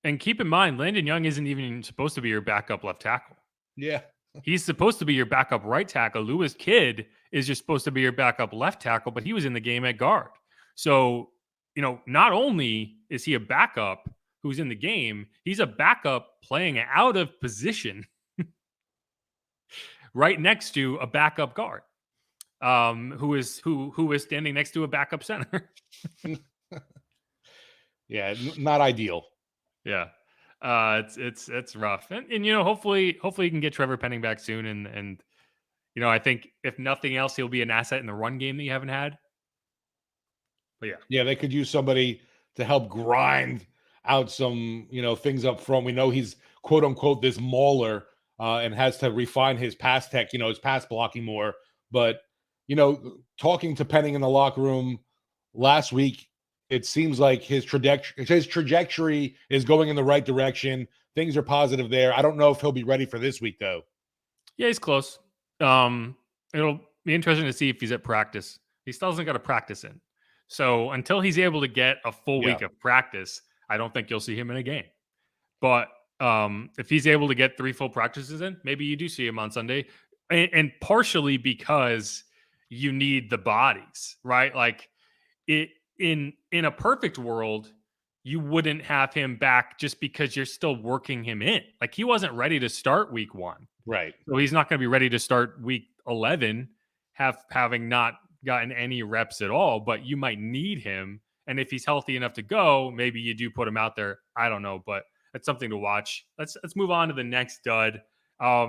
And keep in mind, Landon Young isn't even supposed to be your backup left tackle. Yeah. He's supposed to be your backup right tackle. Lewis Kidd is just supposed to be your backup left tackle, but he was in the game at guard. So, not only is he a backup who's in the game, he's a backup playing out of position right next to a backup guard, who is standing next to a backup center. Yeah, not ideal. Yeah. It's rough. And hopefully you can get Trevor Penning back soon. And I think if nothing else, he'll be an asset in the run game that you haven't had. But yeah, they could use somebody to help grind out some, things up front. We know he's quote unquote this mauler and has to refine his pass tech, his pass blocking more. But, talking to Penning in the locker room last week, it seems like his trajectory is going in the right direction. Things are positive there. I don't know if he'll be ready for this week, though. Yeah, he's close. It'll be interesting to see if he's at practice. He still hasn't got a practice in. So until he's able to get a full week of practice, I don't think you'll see him in a game. But if he's able to get 3 full practices in, maybe you do see him on Sunday. And partially because you need the bodies, right? Like in a perfect world, you wouldn't have him back just because you're still working him in. Like he wasn't ready to start week 1. Right. So he's not going to be ready to start week 11, having not gotten any reps at all, but you might need him. And if he's healthy enough to go, maybe you do put him out there. I don't know, but that's something to watch. Let's move on to the next dud.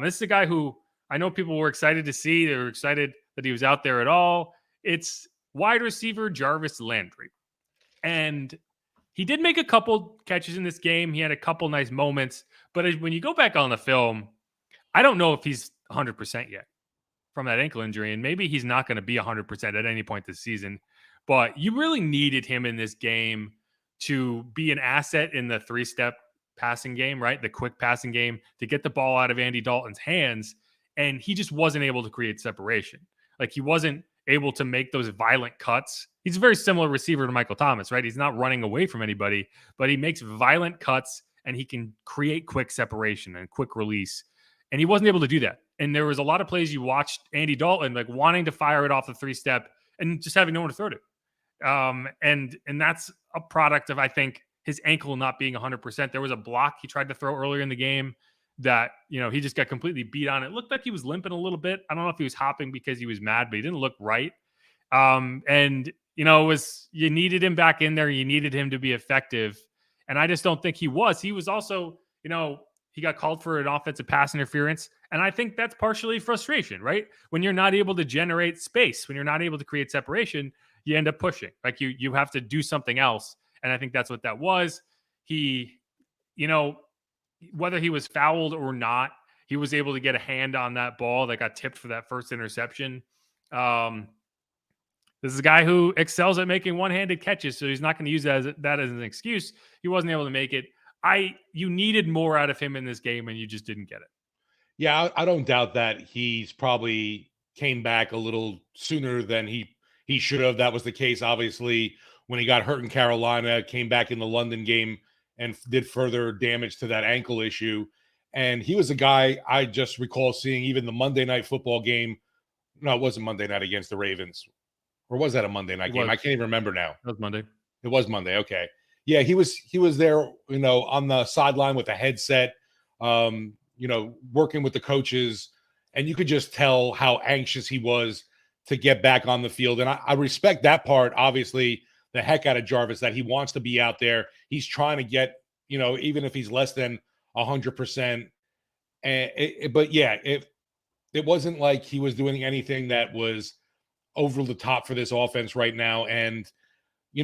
This is a guy who I know people were excited to see. They were excited that he was out there at all. It's wide receiver Jarvis Landry. And he did make a couple catches in this game. He had a couple nice moments. But when you go back on the film, I don't know if he's 100% yet from that ankle injury. And maybe he's not going to be 100% at any point this season. But you really needed him in this game to be an asset in the 3-step passing game, right? The quick passing game, to get the ball out of Andy Dalton's hands. And he just wasn't able to create separation. Like he wasn't able to make those violent cuts. He's a very similar receiver to Michael Thomas, right? He's not running away from anybody, but he makes violent cuts and he can create quick separation and quick release. And he wasn't able to do that. And there was a lot of plays you watched Andy Dalton like wanting to fire it off the 3-step and just having no one to throw to. And that's a product of, I think, his ankle not being 100%. There was a block he tried to throw earlier in the game that, he just got completely beat on. It looked like he was limping a little bit. I don't know if he was hopping because he was mad, but he didn't look right. And you needed him back in there. You needed him to be effective. And I just don't think he was. He was also, he got called for an offensive pass interference. And I think that's partially frustration, right? When you're not able to generate space, when you're not able to create separation, you end up pushing. Like you have to do something else. And I think that's what that was. He, whether he was fouled or not, he was able to get a hand on that ball that got tipped for that first interception. This is a guy who excels at making one-handed catches, so he's not going to use that as an excuse. He wasn't able to make it. You needed more out of him in this game, and you just didn't get it. Yeah, I don't doubt that he's probably came back a little sooner than he should have. That was the case, obviously, when he got hurt in Carolina, came back in the London game and did further damage to that ankle issue. And he was a guy I just recall seeing even the Monday Night Football game. No, it wasn't Monday night against the Ravens. Or was that a Monday night game? I can't even remember now. It was Monday. It was Monday. Okay. Yeah, he was there, on the sideline with a headset, working with the coaches. And you could just tell how anxious he was to get back on the field. And I respect that part, obviously, the heck out of Jarvis, that he wants to be out there. He's trying to get, even if he's less than 100%. But yeah, it wasn't like he was doing anything that was over the top for this offense right now. And,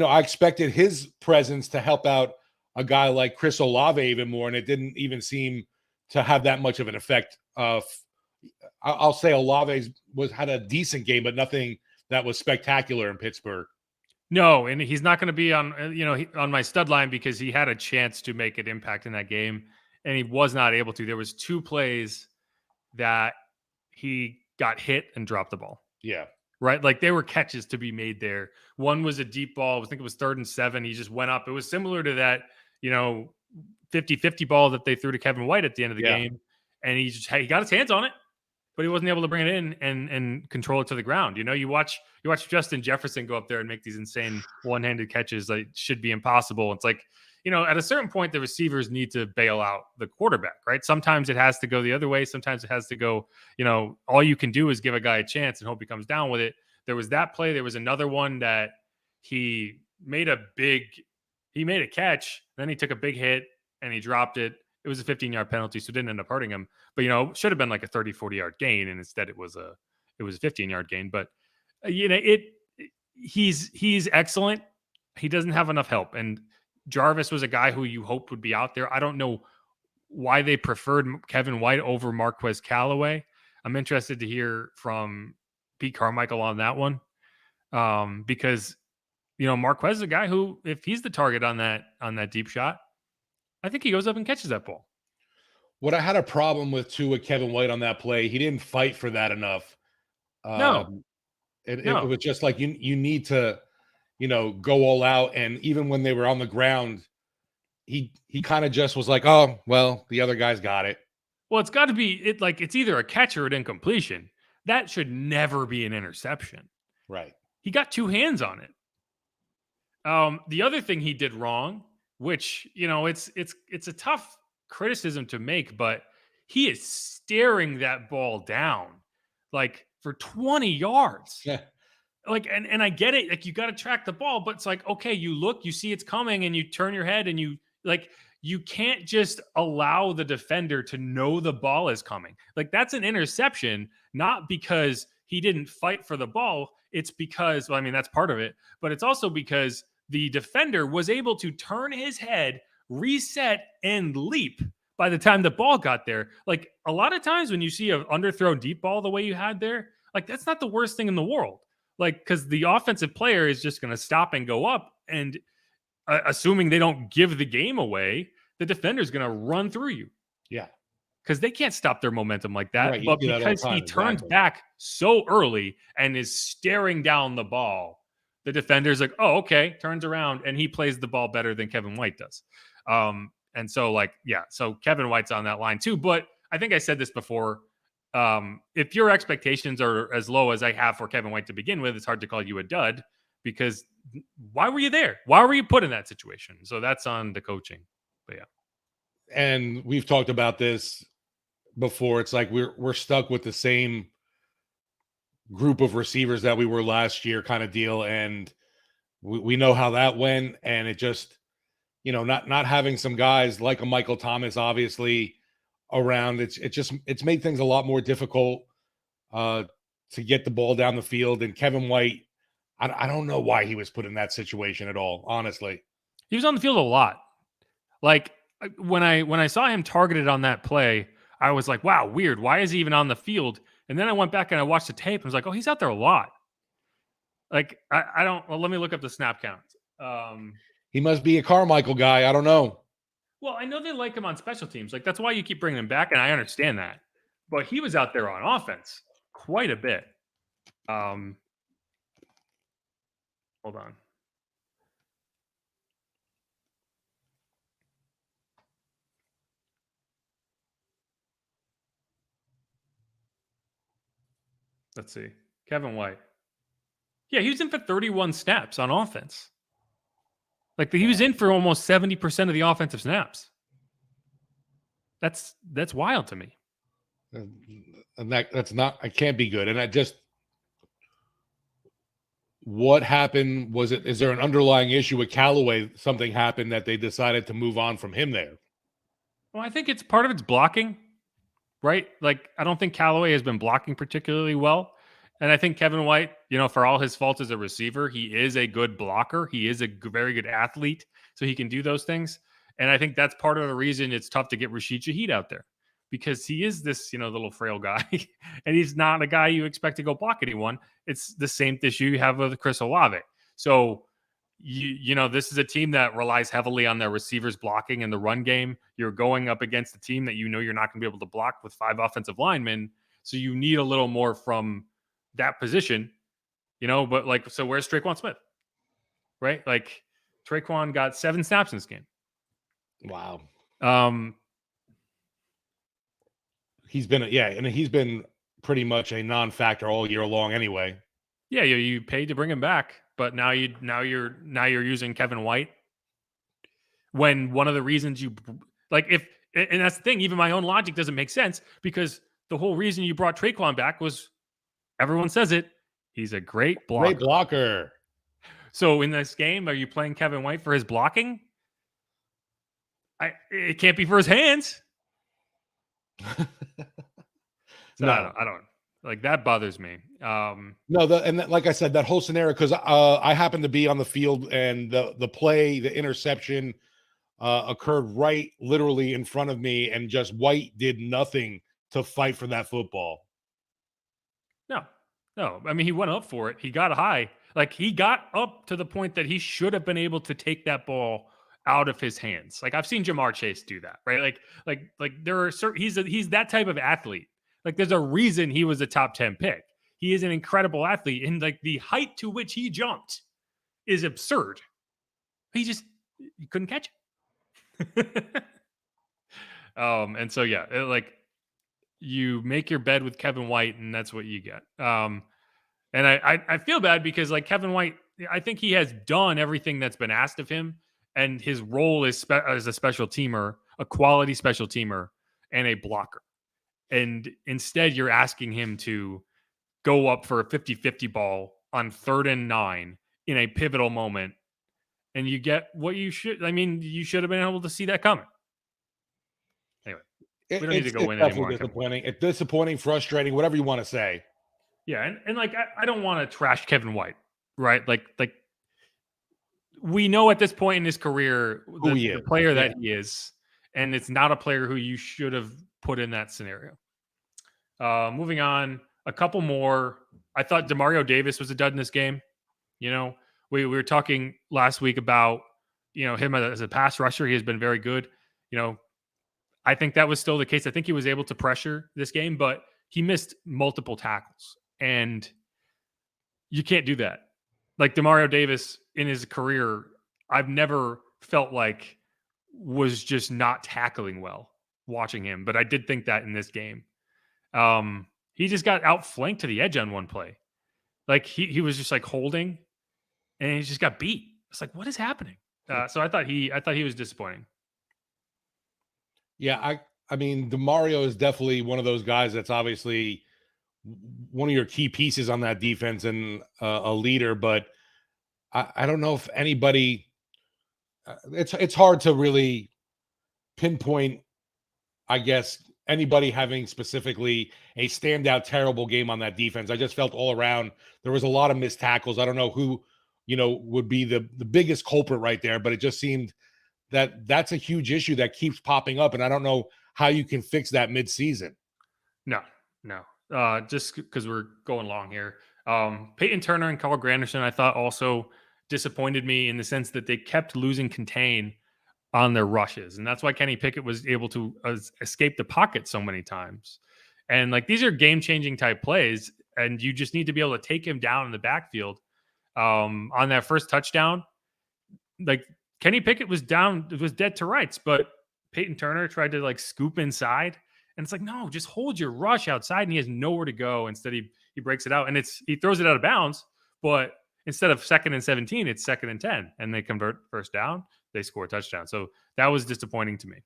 I expected his presence to help out a guy like Chris Olave even more, and it didn't even seem to have that much of an effect. I'll say Olave had a decent game, but nothing that was spectacular in Pittsburgh. No, and he's not going to be on on my stud line because he had a chance to make an impact in that game, and he was not able to. There was 2 plays that he got hit and dropped the ball. Yeah. Right? Like they were catches to be made there. One was a deep ball. I think it was 3rd and 7. He just went up. It was similar to that, 50-50 ball that they threw to Kevin White at the end of the game. And he got his hands on it, but he wasn't able to bring it in and control it to the ground. You watch Justin Jefferson go up there and make these insane one-handed catches that should be impossible. It's like, at a certain point, the receivers need to bail out the quarterback, right? Sometimes it has to go the other way. Sometimes it has to go, all you can do is give a guy a chance and hope he comes down with it. There was that play. There was another one that he made a catch. Then he took a big hit and he dropped it. It was a 15-yard penalty, so it didn't end up hurting him. But, it should have been like a 30, 40-yard gain. And instead it was a 15-yard gain. But, he's excellent. He doesn't have enough help. And Jarvis was a guy who you hoped would be out there. I don't know why they preferred Kevin White over Marquez Callaway. I'm interested to hear from Pete Carmichael on that one. Because, Marquez is a guy who, if he's the target on that deep shot, I think he goes up and catches that ball. What I had a problem with too with Kevin White on that play, he didn't fight for that enough. No. It was just like you need to, go all out. And even when they were on the ground, he kind of just was like, oh, well, the other guy's got it. Well, it's got to be it's either a catch or an incompletion. That should never be an interception. Right. He got 2 hands on it. The other thing he did wrong, which, it's a tough criticism to make, but he is staring that ball down like for 20 yards. Yeah. Like, and I get it. Like, you got to track the ball, but it's like, okay, you look, you see it's coming and you turn your head and you can't just allow the defender to know the ball is coming. Like, that's an interception, not because he didn't fight for the ball. It's because, that's part of it, but it's also because the defender was able to turn his head, reset, and leap by the time the ball got there. Like, a lot of times when you see an underthrown deep ball the way you had there, like, that's not the worst thing in the world. Like, because the offensive player is just going to stop and go up, and assuming they don't give the game away, the defender's going to run through you. Yeah. Because they can't stop their momentum like that. Right, but because he turns back so early and is staring down the ball, the defender's like, oh, okay, turns around, and he plays the ball better than Kevin White does. And so, so Kevin White's on that line too. But I think I said this before. If your expectations are as low as I have for Kevin White to begin with, it's hard to call you a dud, because why were you there? Why were you put in that situation? So that's on the coaching. But yeah. And we've talked about this before. It's like we're stuck with the same group of receivers that we were last year kind of deal. And we know how that went. And it just, not having some guys like a Michael Thomas, obviously, around, it's made things a lot more difficult to get the ball down the field. And Kevin White, I don't know why he was put in that situation at all, honestly. He was on the field a lot. Like, when I saw him targeted on that play, I was like, wow, weird. Why is he even on the field? And then I went back and I watched the tape and was like, oh, he's out there a lot. Like, I don't, well, let me look up the snap count. He must be a Carmichael guy. I don't know. Well, I know they like him on special teams. Like, that's why you keep bringing him back, and I understand that. But he was out there on offense quite a bit. Hold on. Let's see. Kevin White. Yeah, he was in for 31 snaps on offense. Like, he was in for almost 70% of the offensive snaps. That's wild to me. And that's not, I can't be good. And I just, what happened? Is there an underlying issue with Callaway? Something happened that they decided to move on from him there? Well, I think it's part of it's blocking, right? Like, I don't think Callaway has been blocking particularly well. And I think Kevin White, for all his faults as a receiver, he is a good blocker. He is a very good athlete, so he can do those things. And I think that's part of the reason it's tough to get Rashid Shaheed out there, because he is this, little frail guy, and he's not a guy you expect to go block anyone. It's the same issue you have with Chris Olave. So, this is a team that relies heavily on their receivers blocking in the run game. You're going up against a team that you're not going to be able to block with 5 offensive linemen. So you need a little more from that position, but so where's Traquan Smith? Right? Like, Traquan got 7 snaps in this game. Wow. Um, he's been pretty much a non-factor all year long anyway. Yeah, you paid to bring him back, but now you're using Kevin White, when one of the reasons and that's the thing, even my own logic doesn't make sense, because the whole reason you brought Traquan back was, everyone says it, he's a great blocker. Great blocker. So in this game, are you playing Kevin White for his blocking? It can't be for his hands. So No. I don't like, that bothers me. Like I said, that whole scenario, because I happened to be on the field, and the interception occurred right literally in front of me, and just White did nothing to fight for that football. No. I mean, he went up for it. He got high. Like, he got up to the point that he should have been able to take that ball out of his hands. Like, I've seen Jamar Chase do that, right? Like there are certain, he's that type of athlete. Like, there's a reason he was a top 10 pick. He is an incredible athlete, and like, the height to which he jumped is absurd. You couldn't catch it. And so, yeah, you make your bed with Kevin White, and that's what you get. And I feel bad, because like, Kevin White, I think he has done everything that's been asked of him, and his role is as a special teamer, a quality special teamer, and a blocker. And instead, you're asking him to go up for a 50-50 ball on 3rd and 9 in a pivotal moment, and you get what you should. I mean, you should have been able to see that coming. Anyway, we don't need to go in anymore. Disappointing. It's disappointing, frustrating, whatever you want to say. Yeah, and like, I don't want to trash Kevin White, right? Like we know at this point in his career the player that he is, and it's not a player who you should have put in that scenario. Moving on, a couple more. I thought Demario Davis was a dud in this game. We were talking last week about him as a pass rusher. He has been very good. I think that was still the case. I think he was able to pressure this game, but he missed multiple tackles, and you can't do that. Like, Demario Davis in his career, I've never felt like was just not tackling well watching him, but I did think that in this game. He just got outflanked to the edge on one play. Like, he was just like holding, and he just got beat. It's like, what is happening? So I thought he was disappointing. Yeah, I mean, Demario is definitely one of those guys that's obviously one of your key pieces on that defense, and a leader, but I don't know if anybody, it's hard to really pinpoint, I guess, anybody having specifically a standout terrible game on that defense. I just felt all around there was a lot of missed tackles. I don't know who, would be the biggest culprit right there, but it just seemed that that's a huge issue that keeps popping up, and I don't know how you can fix that mid-season. No. Just because we're going long here. Peyton Turner and Carl Granderson, I thought, also disappointed me in the sense that they kept losing contain on their rushes. And that's why Kenny Pickett was able to escape the pocket so many times. And like, these are game-changing type plays, and you just need to be able to take him down in the backfield. On that first touchdown, like, Kenny Pickett was dead to rights, but Peyton Turner tried to like scoop inside. And it's like, no, just hold your rush outside, and he has nowhere to go. Instead, he breaks it out, and he throws it out of bounds. But instead of 2nd and 17, it's 2nd and 10, and they convert first down. They score a touchdown. So that was disappointing to me.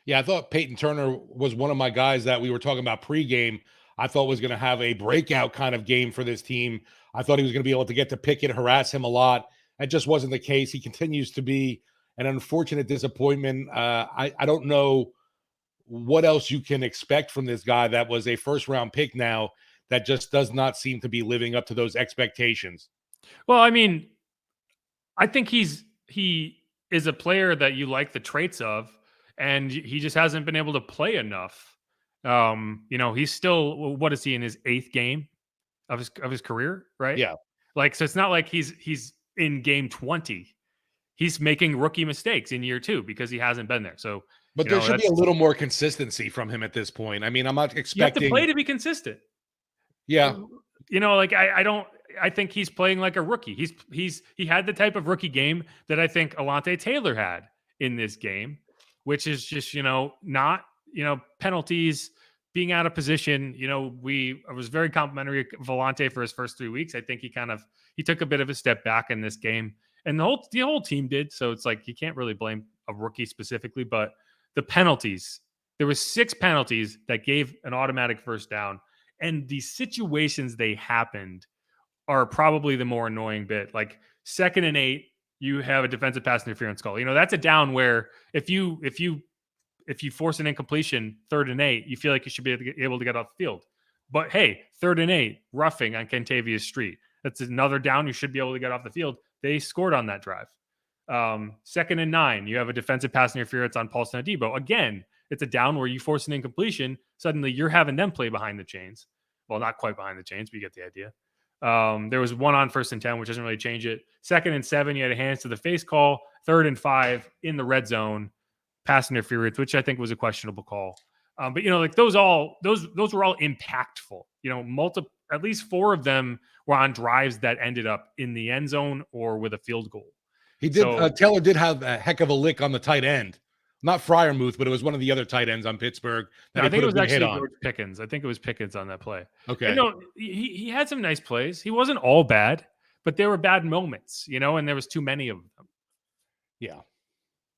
Yeah, I thought Peyton Turner was one of my guys that we were talking about pregame. I thought was going to have a breakout kind of game for this team. I thought he was going to be able to get to Pickett, harass him a lot. That just wasn't the case. He continues to be an unfortunate disappointment. I don't know what else you can expect from this guy that was a first-round pick now that just does not seem to be living up to those expectations. Well, I mean, I think he is a player that you like the traits of, and he just hasn't been able to play enough. He's still, what is he, in his 8th game of his career, right? Yeah. Like, so it's not like he's in game 20. He's making rookie mistakes in year 2 because he hasn't been there. So, But there should be a little more consistency from him at this point. I mean, I'm not expecting. You have to play to be consistent. Yeah. I think he's playing like a rookie. He had the type of rookie game that I think Alante Taylor had in this game, which is just, not, penalties, being out of position. I was very complimentary of Alante for his first 3 weeks. I think he took a bit of a step back in this game, and the whole team did. So it's like, you can't really blame a rookie specifically, but the penalties, there was 6 penalties that gave an automatic first down. And the situations they happened are probably the more annoying bit. Like 2nd and 8, you have a defensive pass interference call. That's a down where if you force an incompletion, 3rd and 8, you feel like you should be able to get off the field. But hey, 3rd and 8, roughing on Kentavious Street. That's another down. You should be able to get off the field. They scored on that drive. 2nd and 9, you have a defensive pass interference on Paulson Adebo. Again, it's a down where you force an incompletion. Suddenly you're having them play behind the chains. Well, not quite behind the chains, but you get the idea. There was one on 1st and 10, which doesn't really change it. 2nd and 7, you had a hands to the face call. 3rd and 5 in the red zone, pass interference, which I think was a questionable call. But those were all impactful. At least 4 of them were on drives that ended up in the end zone or with a field goal. He did. Taylor did have a heck of a lick on the tight end. Not Fryermuth, but it was one of the other tight ends on Pittsburgh. I think it was actually George Pickens. I think it was Pickens on that play. Okay. He had some nice plays. He wasn't all bad, but there were bad moments, and there was too many of them. Yeah,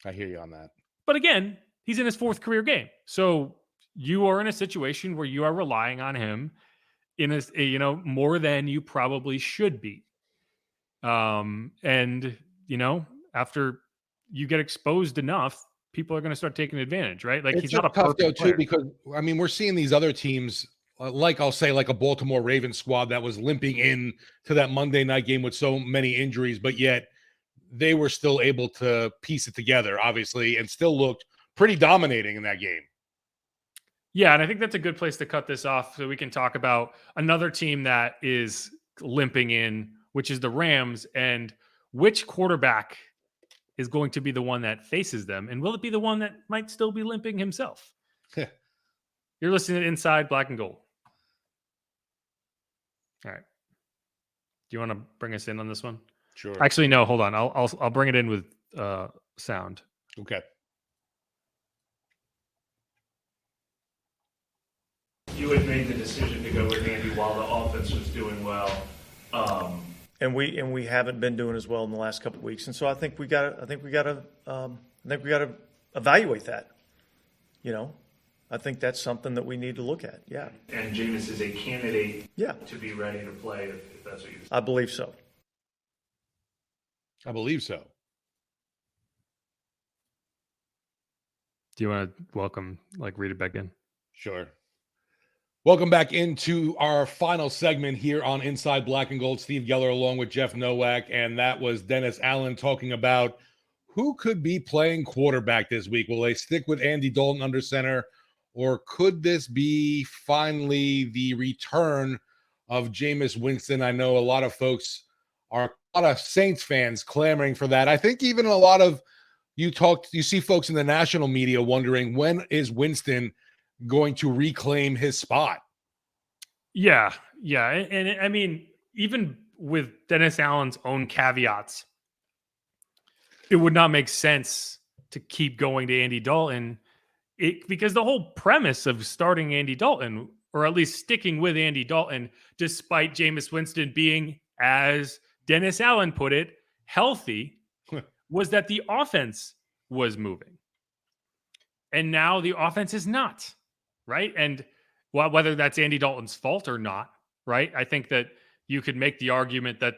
I hear you on that. But again, he's in his 4th career game. So you are in a situation where you are relying on him in more than you probably should be. After you get exposed enough, people are going to start taking advantage, right? Like, he's not a perfect player. Because we're seeing these other teams, like a Baltimore Ravens squad that was limping in to that Monday night game with so many injuries, but yet they were still able to piece it together, obviously, and still looked pretty dominating in that game. Yeah, and I think that's a good place to cut this off so we can talk about another team that is limping in, which is the Rams, and which quarterback is going to be the one that faces them, and will it be the one that might still be limping himself? You're listening to Inside Black and Gold. All right. Do you want to bring us in on this one? Sure. Actually, no. Hold on. I'll bring it in with sound. Okay. You had made the decision to go with Andy while the offense was doing well. And we haven't been doing as well in the last couple of weeks, and so I think we got to evaluate that. I think that's something that we need to look at. Yeah. And Jameis is a candidate. Yeah. To be ready to play if that's what you. I believe so. I believe so. Do you want to read it back in? Sure. Welcome back into our final segment here on Inside Black and Gold. Steve Geller along with Jeff Nowak, and that was Dennis Allen talking about who could be playing quarterback this week. Will they stick with Andy Dalton under center, or could this be finally the return of Jameis Winston? I know a lot of Saints fans clamoring for that. I think even a lot of you see folks in the national media wondering, when is Winston going to reclaim his spot? Yeah. And I mean, even with Dennis Allen's own caveats, it would not make sense to keep going to Andy Dalton because the whole premise of starting Andy Dalton, or at least sticking with Andy Dalton, despite Jameis Winston being, as Dennis Allen put it, healthy, was that the offense was moving. And now the offense is not. Right. And whether that's Andy Dalton's fault or not, right? I think that you could make the argument that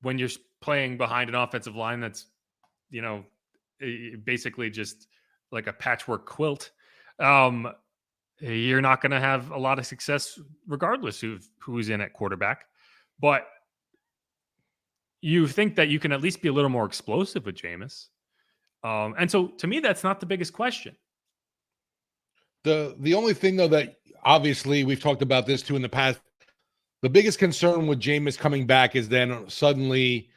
when you're playing behind an offensive line that's, basically just like a patchwork quilt, you're not going to have a lot of success regardless of who's in at quarterback. But you think that you can at least be a little more explosive with Jameis. And so to me, that's not the biggest question. The only thing though that obviously we've talked about this too in the past, the biggest concern with Jameis coming back is then suddenly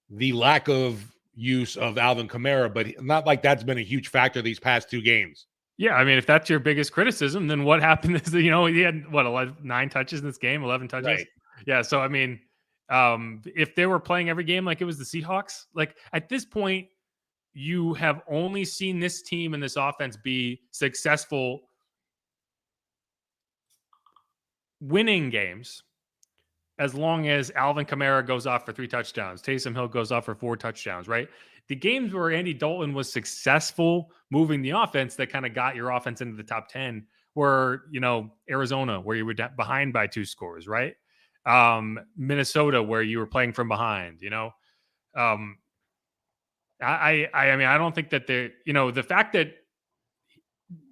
the lack of use of Alvin Kamara, but not like that's been a huge factor these past 2 games. Yeah, I mean, if that's your biggest criticism, then what happened is that, he had 9 touches in this game, 11 touches. Right. Yeah, so I mean, if they were playing every game like it was the Seahawks, like at this point, you have only seen this team and this offense be successful winning games as long as Alvin Kamara goes off for 3 touchdowns, Taysom Hill goes off for 4 touchdowns, right? The games where Andy Dalton was successful moving the offense that kind of got your offense into the top 10 were, Arizona, where you were behind by 2 scores, right? Minnesota, where you were playing from behind, I mean, I don't think that the fact that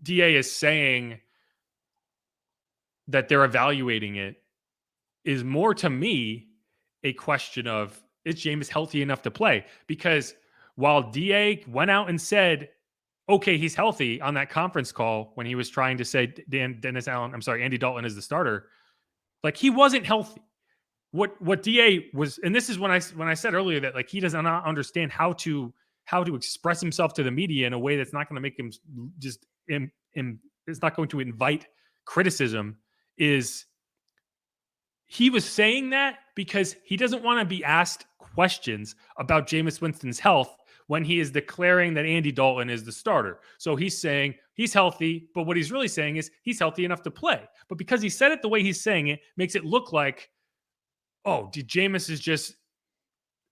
DA is saying that they're evaluating it is more to me a question of, is Jameis healthy enough to play? Because while DA went out and said, okay, he's healthy on that conference call when he was trying to say Andy Dalton is the starter, like he wasn't healthy. What DA was, and this is when I said earlier that like he does not understand how to express himself to the media in a way that's not going to make him just it's not going to invite criticism, is he was saying that because he doesn't want to be asked questions about Jameis Winston's health when he is declaring that Andy Dalton is the starter. So he's saying he's healthy, but what he's really saying is he's healthy enough to play. But because he said it the way he's saying it, makes it look like, oh, Jameis is just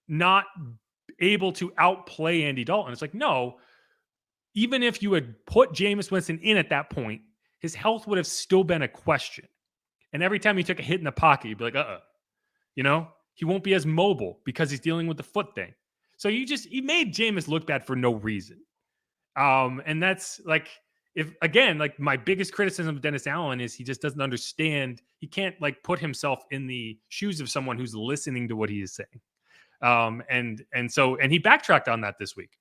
not able to outplay Andy Dalton. It's like, no, even if you had put Jameis Winston in at that point, his health would have still been a question. And every time he took a hit in the pocket, you'd be like, he won't be as mobile because he's dealing with the foot thing. So you made Jameis look bad for no reason. And that's like, my biggest criticism of Dennis Allen is he just doesn't understand. He can't like put himself in the shoes of someone who's listening to what he is saying. And he backtracked on that this week.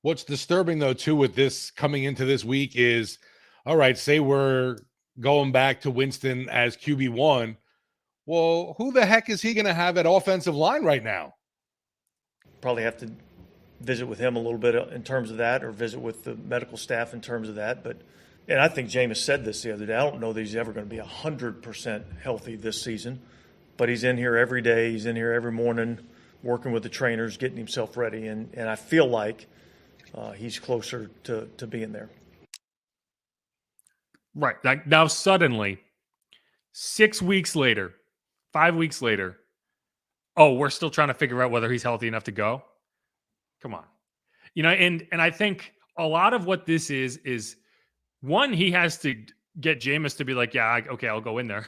What's disturbing though, too, with this coming into this week is, all right, say we're going back to Winston as QB1. Well, who the heck is he going to have at offensive line right now? Probably have to visit with him a little bit in terms of that, or visit with the medical staff in terms of that. And I think Jameis said this the other day. I don't know that he's ever going to be 100% healthy this season, but he's in here every day. He's in here every morning working with the trainers, getting himself ready. And I feel like he's closer to being there. Right. Like now suddenly 6 weeks later, 5 weeks later, oh, we're still trying to figure out whether he's healthy enough to go. Come on. And I think a lot of what this is one, he has to get Jameis to be like, yeah, okay, I'll go in there.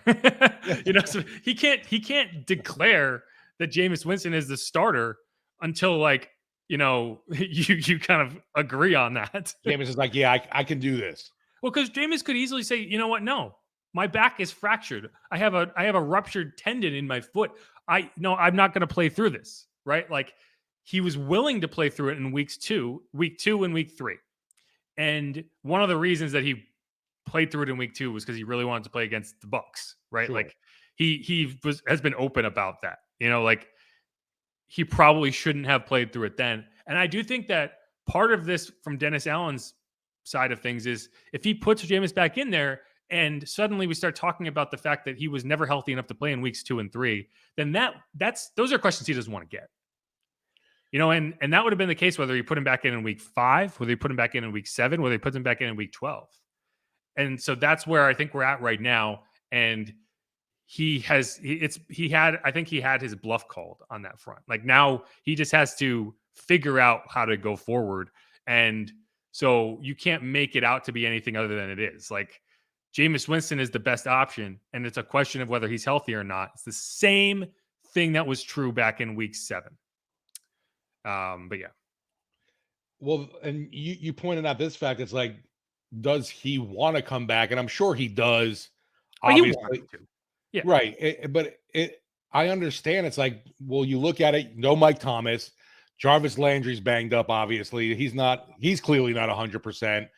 So he can't declare that Jameis Winston is the starter until like, you kind of agree on that. Jameis is like, yeah, I can do this. Well, because Jameis could easily say, you know what? No, my back is fractured. I have a ruptured tendon in my foot. I'm not going to play through this, right? Like he was willing to play through it in week 2 and week 3. And one of the reasons that he played through it in week 2 was because he really wanted to play against the Bucs, right? Sure. Like he has been open about that, like he probably shouldn't have played through it then. And I do think that part of this from Dennis Allen's side of things is if he puts Jameis back in there and suddenly we start talking about the fact that he was never healthy enough to play in weeks 2 and 3, then those are questions he doesn't want to get. And that would have been the case whether he put him back in week 5, whether he put him back in week 7, whether he puts him back in week 12. And so that's where I think we're at right now. And he had his bluff called on that front. Like now he just has to figure out how to go forward. And so you can't make it out to be anything other than it is. Like Jameis Winston is the best option, and it's a question of whether he's healthy or not. It's the same thing that was true back in week 7. But yeah. Well, and you pointed out this fact. It's like, does he want to come back? And I'm sure he does. Obviously, he wants to. Yeah. Right. But I understand. It's like, well, you look at it, no Mike Thomas. Jarvis Landry's banged up, obviously. He's clearly not 100%.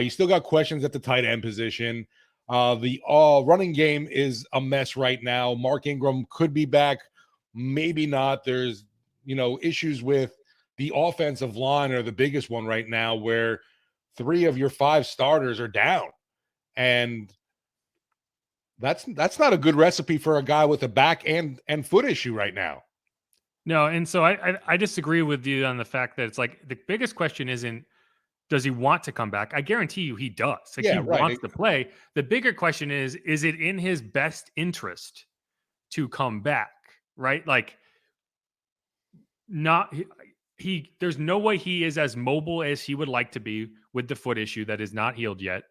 You still got questions at the tight end position. The running game is a mess right now. Mark Ingram could be back, maybe not. There's, issues with the offensive line are the biggest one right now, where 3 of your 5 starters are down. And that's not a good recipe for a guy with a back and foot issue right now. No, and so I disagree with you on the fact that it's like the biggest question isn't does he want to come back? I guarantee you he does. Like Yeah, he right. wants to play. The bigger question is it in his best interest to come back? Right? Like not he there's no way he is as mobile as he would like to be with the foot issue that is not healed yet.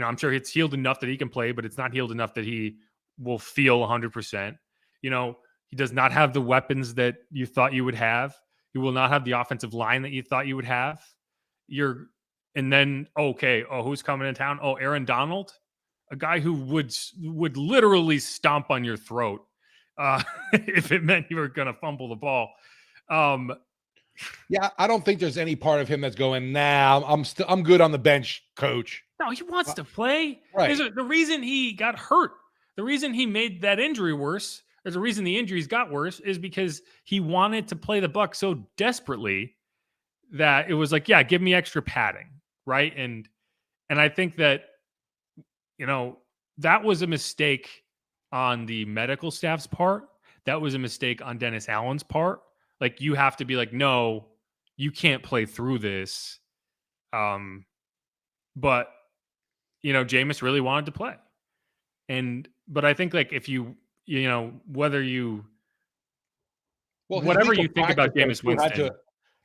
I'm sure it's healed enough that he can play, but it's not healed enough that he will feel 100%. He does not have the weapons that you thought you would have. He will not have the offensive line that you thought you would have. And then, who's coming in town? Oh, Aaron Donald, a guy who would literally stomp on your throat if it meant you were going to fumble the ball. Yeah, I don't think there's any part of him that's going, nah, I'm good on the bench, coach. No, he wants to play. Right. The reason he got hurt, the reason he made that injury worse, there's a reason the injuries got worse, is because he wanted to play the Bucs so desperately that it was like, yeah, give me extra padding, right? And I think that, that was a mistake on the medical staff's part. That was a mistake on Dennis Allen's part. Like, you have to be like, no, you can't play through this. But Jameis really wanted to play. But I think like if whatever you think about Jameis Winston,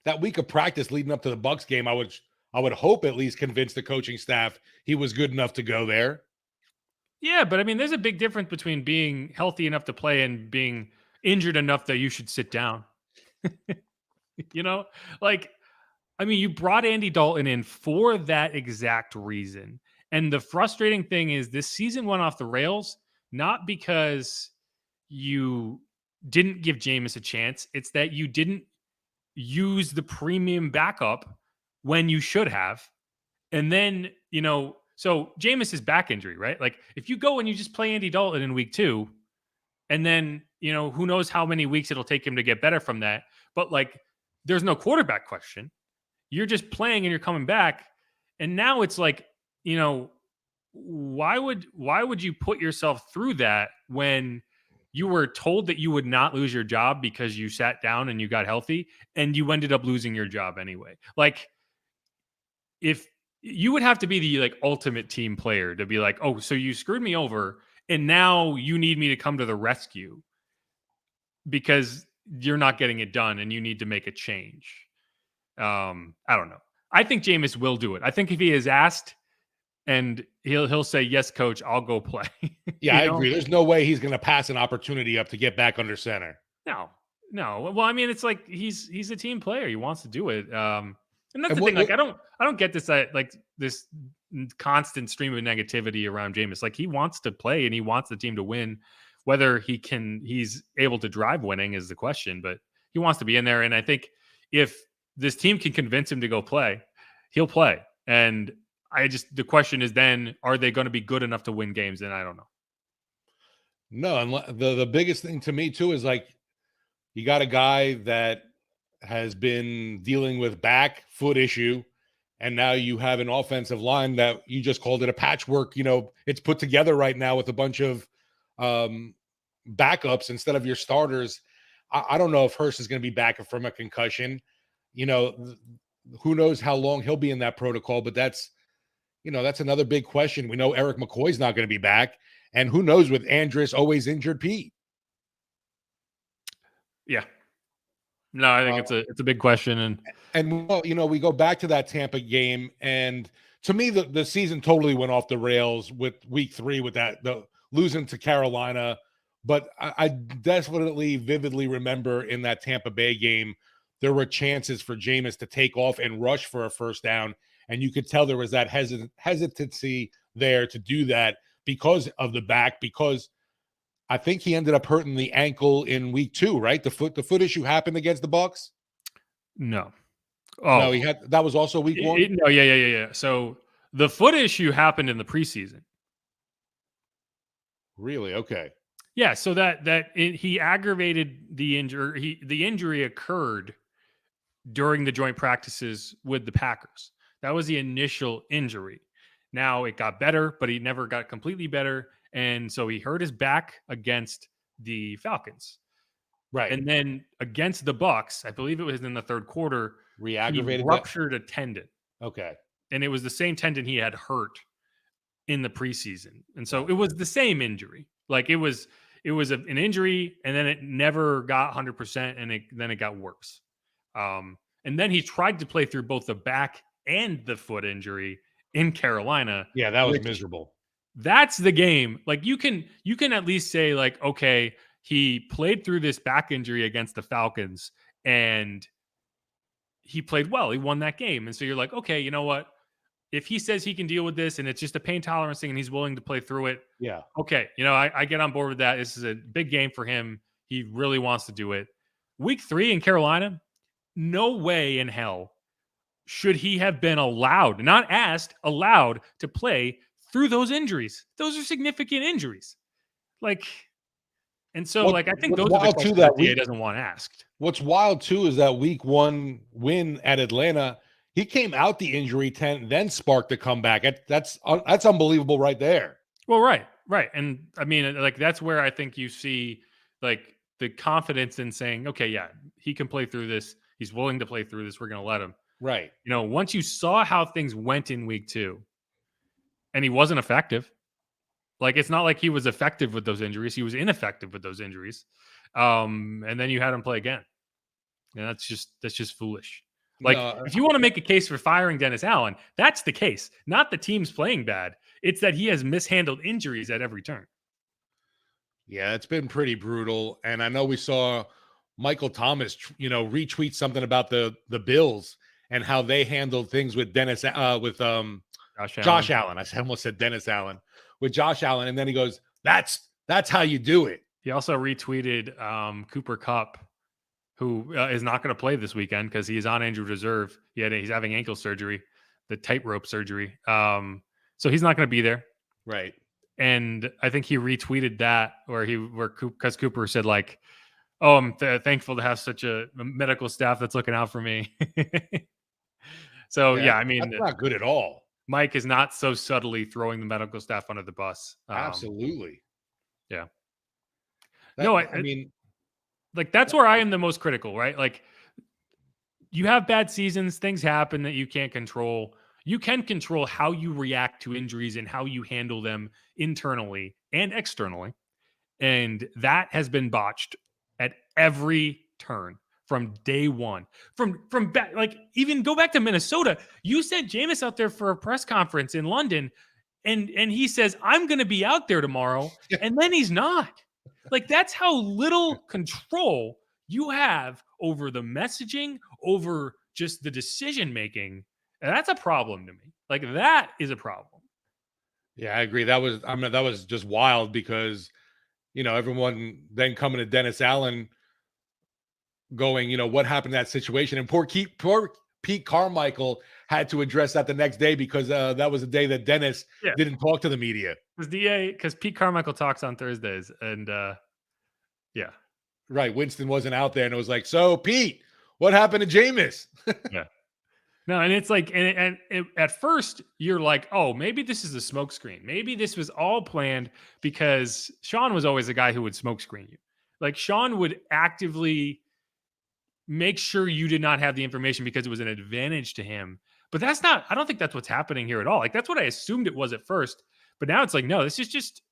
that week of practice leading up to the Bucs game, I would hope at least convince the coaching staff he was good enough to go there. Yeah, but I mean, there's a big difference between being healthy enough to play and being injured enough that you should sit down. You brought Andy Dalton in for that exact reason. And the frustrating thing is this season went off the rails, not because you didn't give Jameis a chance. It's that you didn't use the backup when you should have. And then, so Jameis's back injury, right? Like if you go and you just play Andy Dalton in week 2, and then, who knows how many weeks it'll take him to get better from that. But like, there's no quarterback question. You're just playing and you're coming back. And now it's like, why would you put yourself through that when you were told that you would not lose your job because you sat down and you got healthy and you ended up losing your job anyway? Like, if you would have to be the like ultimate team player to be like, oh, so you screwed me over and now you need me to come to the rescue because you're not getting it done and you need to make a change. I don't know. I think Jameis will do it. I think if he is asked and he'll say, yes, coach, I'll go play. Yeah, I agree. There's no way he's going to pass an opportunity up to get back under center. No. Well, I mean, it's like he's a team player. He wants to do it. And that's the thing. Like, I don't get this like this constant stream of negativity around Jameis. Like, he wants to play and he wants the team to win. Whether he's able to drive winning is the question, but he wants to be in there. And I think if this team can convince him to go play, he'll play. And the question is then, are they going to be good enough to win games? And I don't know. No, and the biggest thing to me too is like, you got a guy that has been dealing with back foot issue, and now you have an offensive line that you just called it a patchwork. It's put together right now with a bunch of backups instead of your starters. I don't know if Hurst is going to be back from a concussion. Who knows how long he'll be in that protocol, but that's another big question. We know Eric McCoy's not going to be back, and who knows with Andrus, always injured Pete. Yeah. No, I think it's a big question. And we go back to that Tampa game, and to me, the season totally went off the rails with week 3 with the losing to Carolina. But I definitely vividly remember in that Tampa Bay game, there were chances for Jameis to take off and rush for a first down. And you could tell there was that hesitancy there to do that because of the back, because I think he ended up hurting the ankle in week 2, right? The foot issue happened against the Bucs. No. No, he had that was also week one. No, yeah. So the foot issue happened in the preseason. Really? Okay. Yeah, so he aggravated the injury. The injury occurred during the joint practices with the Packers. That was the initial injury. Now it got better, but he never got completely better, and so he hurt his back against the Falcons. Right. And then against the Bucks, I believe it was in the third quarter, Re-aggravated he that? ruptured a tendon. Okay. And it was the same tendon he had hurt in the preseason. And so it was the same injury. Like it was an injury, and then it never got 100%, and then it got worse. And then he tried to play through both the back and the foot injury in Carolina. Yeah, that was miserable. That's the game. Like you can at least say like, okay, he played through this back injury against the Falcons and he played well. He won that game. And so you're like, okay, you know what? If he says he can deal with this and it's just a pain tolerance thing and he's willing to play through it, yeah. Okay, I get on board with that. This is a big game for him. He really wants to do it. Week 3 in Carolina, no way in hell should he have been allowed, not asked, allowed to play through those injuries. Those are significant injuries. And so I think those are the questions that he doesn't want asked. What's wild too is that week 1 win at Atlanta, he came out the injury tent, then sparked a comeback. That's unbelievable right there. Well, right. And I mean, that's where I think you see the confidence in saying, okay, yeah, he can play through this. He's willing to play through this. We're going to let him. Right. Once you saw how things went in week 2 and he wasn't effective, it's not like he was effective with those injuries. He was ineffective with those injuries. And then you had him play again. And that's just foolish. If you want to make a case for firing Dennis Allen, that's the case. Not the team's playing bad. It's that he has mishandled injuries at every turn. Yeah, it's been pretty brutal. And I know we saw Michael Thomas, retweet something about the Bills and how they handled things with Josh Allen. I almost said Dennis Allen. With Josh Allen, and then he goes, that's how you do it. He also retweeted Cooper Kupp, who is not going to play this weekend because he's on injured reserve. He's having ankle surgery, the tightrope surgery. So he's not going to be there. Right. And I think he retweeted that because Cooper said oh, I'm thankful to have such a medical staff that's looking out for me. So yeah, I mean, that's not good at all. Mike is not so subtly throwing the medical staff under the bus. Absolutely. Yeah. I mean, that's where I am the most critical, right? You have bad seasons, things happen that you can't control. You can control how you react to injuries and how you handle them internally and externally. And that has been botched at every turn. From day one, from back, even go back to Minnesota. You sent Jameis out there for a press conference in London, and he says, "I'm going to be out there tomorrow," and then he's not. That's how little control you have over the messaging, over just the decision making. And that's a problem to me. That is a problem. Yeah, I agree. That was just wild because everyone then coming to Dennis Allen, going, what happened in that situation? And poor Pete Carmichael had to address that the next day because that was the day that Dennis didn't talk to the media. Because Pete Carmichael talks on Thursdays, and yeah, right. Winston wasn't out there, and it was like, so Pete, what happened to Jameis? Yeah, no, and it's at first you're like, oh, maybe this is a smokescreen. Maybe this was all planned because Sean was always the guy who would smokescreen you. Sean would actively make sure you did not have the information because it was an advantage to him. But I don't think that's what's happening here at all. That's what I assumed it was at first. But now it's no, this is just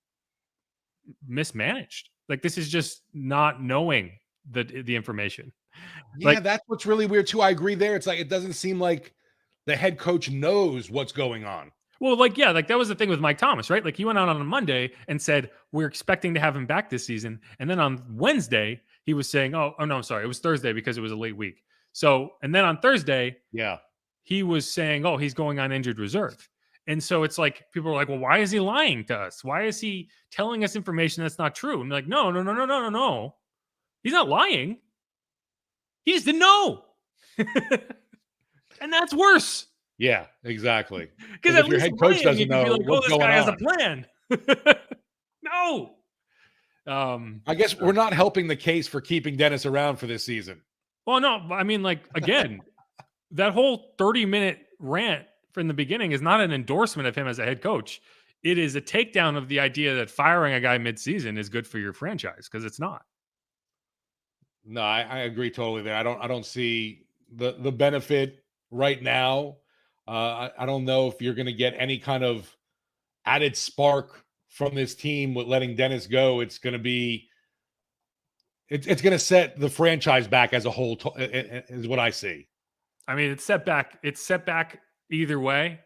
mismanaged. This is just not knowing the information. Yeah, that's what's really weird too. I agree there. It's it doesn't seem like the head coach knows what's going on. Well, that was the thing with Mike Thomas, right? He went out on a Monday and said, we're expecting to have him back this season. And then on Wednesday, he was saying, oh no, I'm sorry. It was Thursday because it was a late week. So, and then on Thursday, he was saying, oh, he's going on injured reserve. And so it's people are like, well, why is he lying to us? Why is he telling us information that's not true? And no. He's not lying. He just didn't know. And that's worse. Yeah, exactly. Because If at your least head coach Ryan, doesn't you could be know like, oh, what's this going guy has a on, plan. No. I guess we're not helping the case for keeping Dennis around for this season. Well, no, I mean, like, again, that whole 30-minute rant from the beginning is not an endorsement of him as a head coach. It is a takedown of the idea that firing a guy midseason is good for your franchise, because it's not. No, I agree totally there. I don't see the benefit right now. I don't know if you're going to get any kind of added spark from this team with letting Dennis go. It's going to be it's going to set the franchise back as a whole. Is what I see. I mean, it's set back. It's set back either way.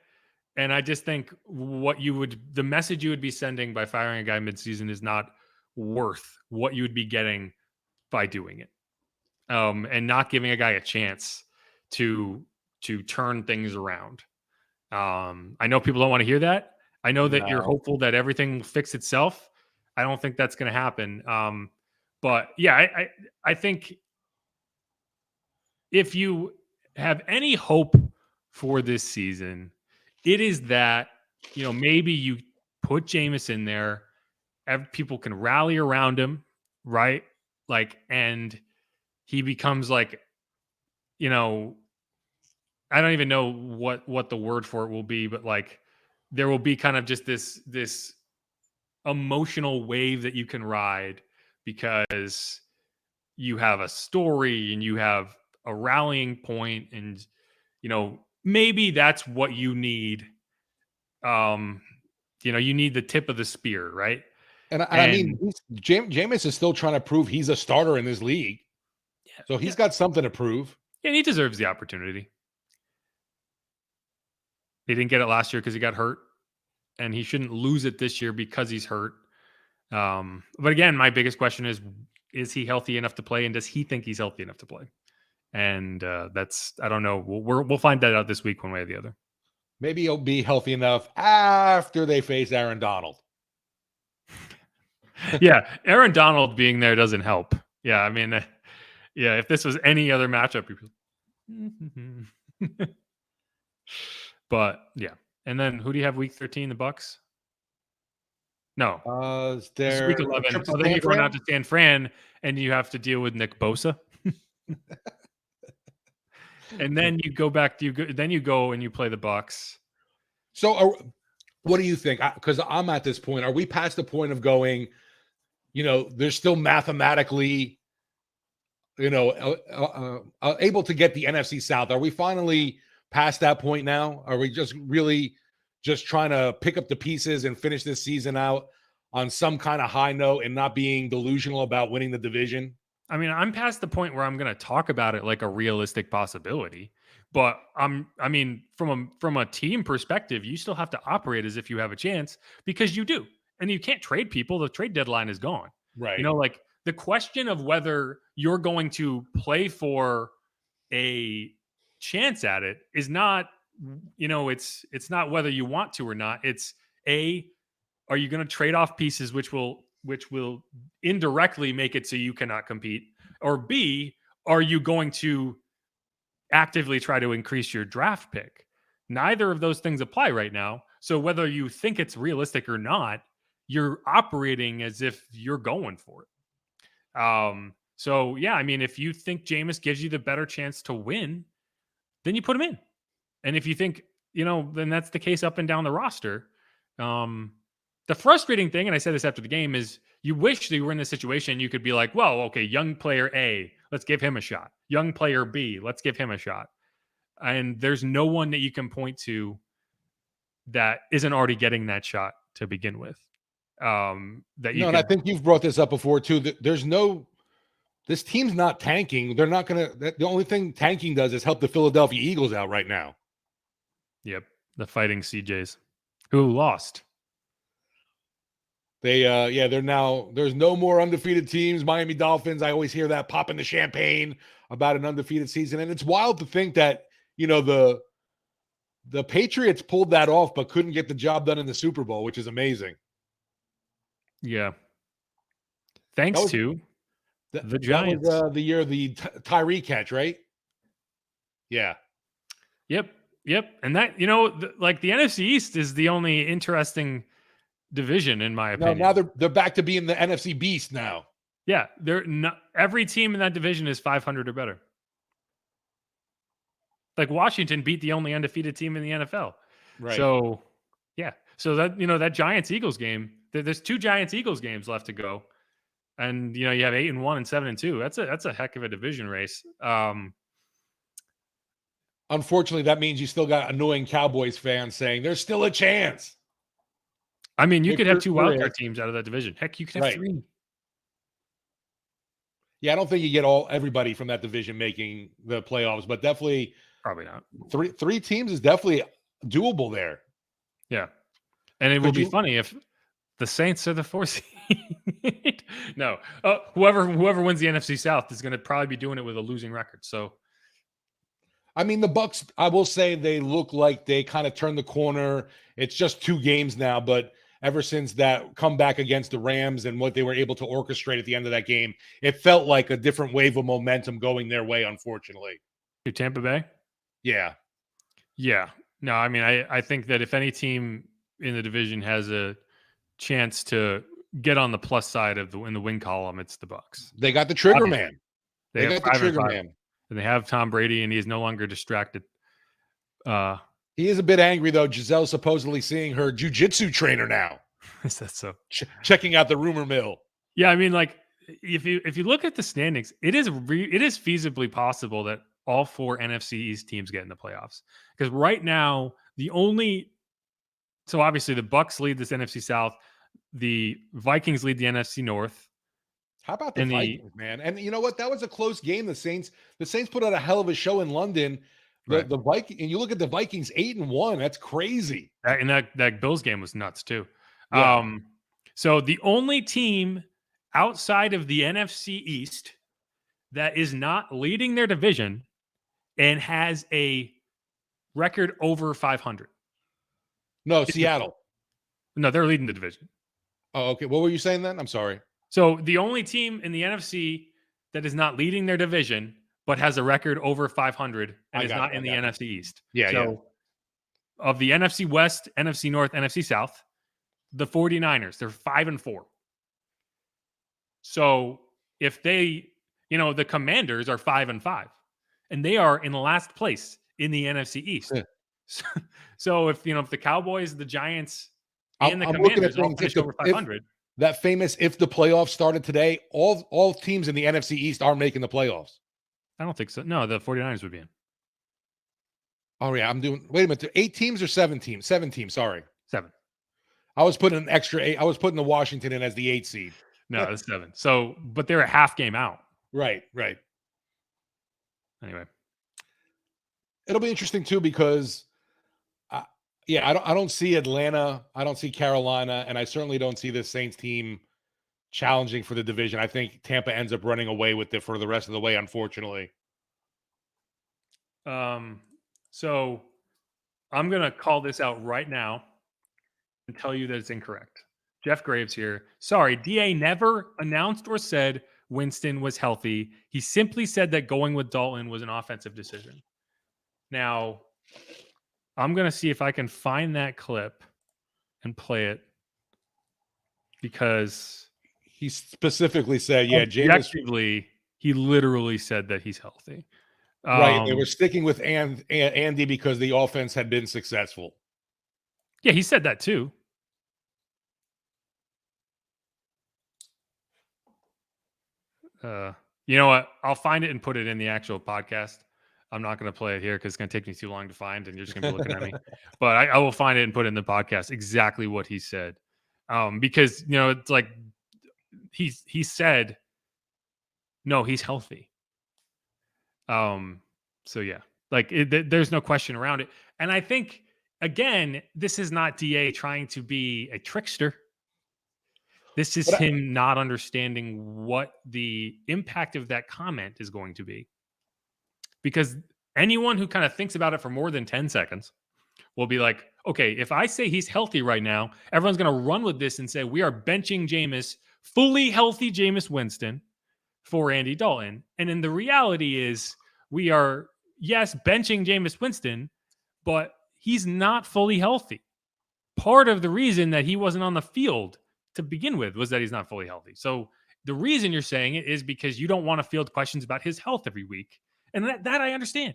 And I just think the message you would be sending by firing a guy midseason is not worth what you would be getting by doing it. And not giving a guy a chance to turn things around. I know people don't want to hear that. I know that you're hopeful that everything will fix itself. I don't think that's going to happen. But yeah, I think if you have any hope for this season, it is that, maybe you put Jameis in there, people can rally around him, right? Like, and he becomes like, I don't even know what the word for it will be, but like there will be kind of just this emotional wave that you can ride because you have a story and you have a rallying point, and maybe that's what you need. You need the tip of the spear, right? And I mean, Jameis is still trying to prove he's a starter in this league. So he's got something to prove. Yeah, and he deserves the opportunity. He didn't get it last year because he got hurt, and he shouldn't lose it this year because he's hurt. But again, my biggest question is he healthy enough to play, and does he think he's healthy enough to play? And I don't know. We'll find that out this week one way or the other. Maybe he'll be healthy enough after they face Aaron Donald. Yeah, Aaron Donald being there doesn't help. Yeah, I mean, if this was any other matchup, but yeah. And then who do you have week 13? The Bucks? No. This is week 11. So then you run out to San Fran, and you have to deal with Nick Bosa. And then you go back. Then you go and you play the Bucks. So, what do you think? Because I'm at this point. Are we past the point of going? They're still mathematically, able to get the NFC South. Are we finally past that point now? Are we just really just trying to pick up the pieces and finish this season out on some kind of high note and not being delusional about winning the division? I mean, I'm past the point where I'm going to talk about it like a realistic possibility, but from a team perspective, you still have to operate as if you have a chance, because you do, and you can't trade people. The trade deadline is gone. Right. Like the question of whether you're going to play for a chance at it is not, it's not whether you want to or not. It's are you going to trade off pieces which will indirectly make it so you cannot compete? Or B, are you going to actively try to increase your draft pick? Neither of those things apply right now. So whether you think it's realistic or not, you're operating as if you're going for it. So yeah, I mean, if you think Jameis gives you the better chance to win, then you put him in. And if you think, then that's the case up and down the roster. The frustrating thing, and I said this after the game, is you wish that you were in this situation. You could be like, well, okay, young player A, let's give him a shot. Young player B, let's give him a shot. And there's no one that you can point to that isn't already getting that shot to begin with. And I think you've brought this up before too. This team's not tanking. They're not going to. The only thing tanking does is help the Philadelphia Eagles out right now. Yep, the Fighting CJs, who lost. They're now. There's no more undefeated teams. Miami Dolphins. I always hear that popping the champagne about an undefeated season, and it's wild to think that the Patriots pulled that off, but couldn't get the job done in the Super Bowl, which is amazing. Yeah. Thanks to the Giants. That was the year of the Tyree catch, right? Yeah. Yep. And that, like the NFC East is the only interesting division in my No, opinion. now they're back to being the NFC Beast now. Yeah, they're not, every team in that division is 500 or better. Like Washington beat the only undefeated team in the NFL. Right. So, yeah. So that, that Giants Eagles game, there's 2 Giants Eagles games left to go. And you have 8-1 and 7-2. That's a heck of a division race. Unfortunately, that means you still got annoying Cowboys fans saying there's still a chance. I mean, you If could have there- 2 there wildcard is. teams out of that division. Heck, you could have Right. 3. Yeah, I don't think you get everybody from that division making the playoffs, but definitely Probably not. three teams is definitely doable there. Yeah. And it will Could be you- funny if the Saints are the 4 seed. No. Whoever wins the NFC South is going to probably be doing it with a losing record. So, I mean, the Bucks, I will say they look like they kind of turned the corner. It's just 2 games now, but ever since that comeback against the Rams and what they were able to orchestrate at the end of that game, it felt like a different wave of momentum going their way, unfortunately. to Tampa Bay? Yeah. Yeah. No, I mean, I think that if any team in the division has a chance to get on the plus side of in the win column, it's the Bucks. They got the trigger Obviously. man. They They have got the 5 and trigger 5, man. and they have Tom Brady, and he is no longer distracted. He is a bit angry, though. Giselle supposedly seeing her jujitsu trainer now, Is that so? checking out the rumor mill. Yeah, I mean, like if you look at the standings, it is feasibly possible that all 4 NFC East teams get in the playoffs. Because right now, so obviously the Bucks lead this NFC South, the Vikings lead the NFC North. How about the And the- Vikings, man? And you know what? That was a close game. The Saints put out a hell of a show in London. Right. The Viking, and you look at the Vikings 8-1. That's crazy. And that Bills game was nuts too. Yeah. So the only team outside of the NFC East that is not leading their division and has a record over 500. No, Seattle. No, they're leading the division. Oh, okay. What were you saying then? I'm sorry. So the only team in the NFC that is not leading their division but has a record over 500 and is not in the NFC East. Yeah, so of the NFC West, NFC North, NFC South, the 49ers, they're 5-4. So if they, the Commanders are 5-5, and they are in last place in the NFC East. Yeah. So if the Cowboys, the Giants, I'm and the looking at Commanders all things, finish if over 500, that famous if the playoffs started today, all teams in the NFC East are making the playoffs. I don't think so. No, the 49ers would be in. Oh, yeah. Wait a minute. 8 teams or 7 teams? 7 teams. Sorry. 7. I was putting an extra 8. I was putting the Washington in as the 8 seed. No, it's 7. So, but they're a half game out. Right. Anyway. It'll be interesting too because, I don't see Atlanta. I don't see Carolina. And I certainly don't see this Saints team challenging for the division. I think Tampa ends up running away with it for the rest of the way, unfortunately. So I'm going to call this out right now and tell you that it's incorrect. Jeff Graves here. Sorry, DA never announced or said Winston was healthy. He simply said that going with Dalton was an offensive decision. Now, I'm going to see if I can find that clip and play it because He specifically said, Jameis. objectively, he literally said that he's healthy. Right. They were sticking with Andy because the offense had been successful. Yeah, he said that too. You know what? I'll find it and put it in the actual podcast. I'm not going to play it here because it's going to take me too long to find, and you're just going to be looking at me. But I will find it and put it in the podcast exactly what he said, because it's like he said, no, he's healthy. So yeah, like there's no question around it, and I think again, this is not DA trying to be a trickster. This is him not understanding what the impact of that comment is going to be. Because anyone who kind of thinks about it for more than 10 seconds will be like, okay, if I say he's healthy right now, everyone's going to run with this and say we are benching Jameis, fully healthy Jameis Winston for Andy Dalton. And then the reality is we are yes, benching Jameis Winston, but he's not fully healthy. Part of the reason that he wasn't on the field to begin with was that he's not fully healthy. So the reason you're saying it is because you don't want to field questions about his health every week. And that I understand.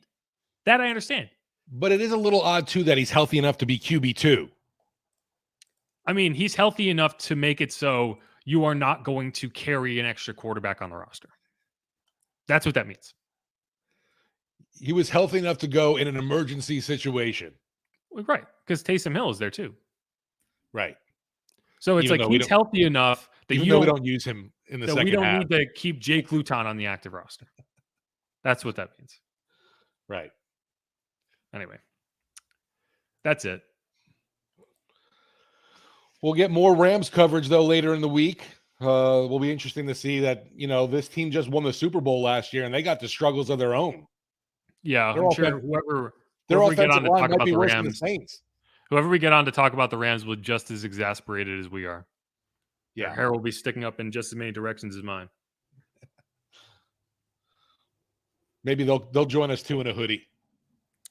That I understand. But it is a little odd, too, that he's healthy enough to be QB2. I mean, he's healthy enough to make it so you are not going to carry an extra quarterback on the roster. That's what that means. He was healthy enough to go in an emergency situation. Right. Because Taysom Hill is there too. Right. So it's Even like though he's healthy enough that even though we don't use him in the second half. We don't need to keep Jake Luton on the active roster. That's what that means. Right. Anyway, that's it. We'll get more Rams coverage, though, later in the week. Will be interesting to see that, this team just won the Super Bowl last year, and they got the struggles of their own. Yeah, I'm sure whoever we get on to talk about the Rams, whoever we get on to talk about the Rams will be just as exasperated as we are. Yeah. Their hair will be sticking up in just as many directions as mine. Maybe they'll join us, too, in a hoodie.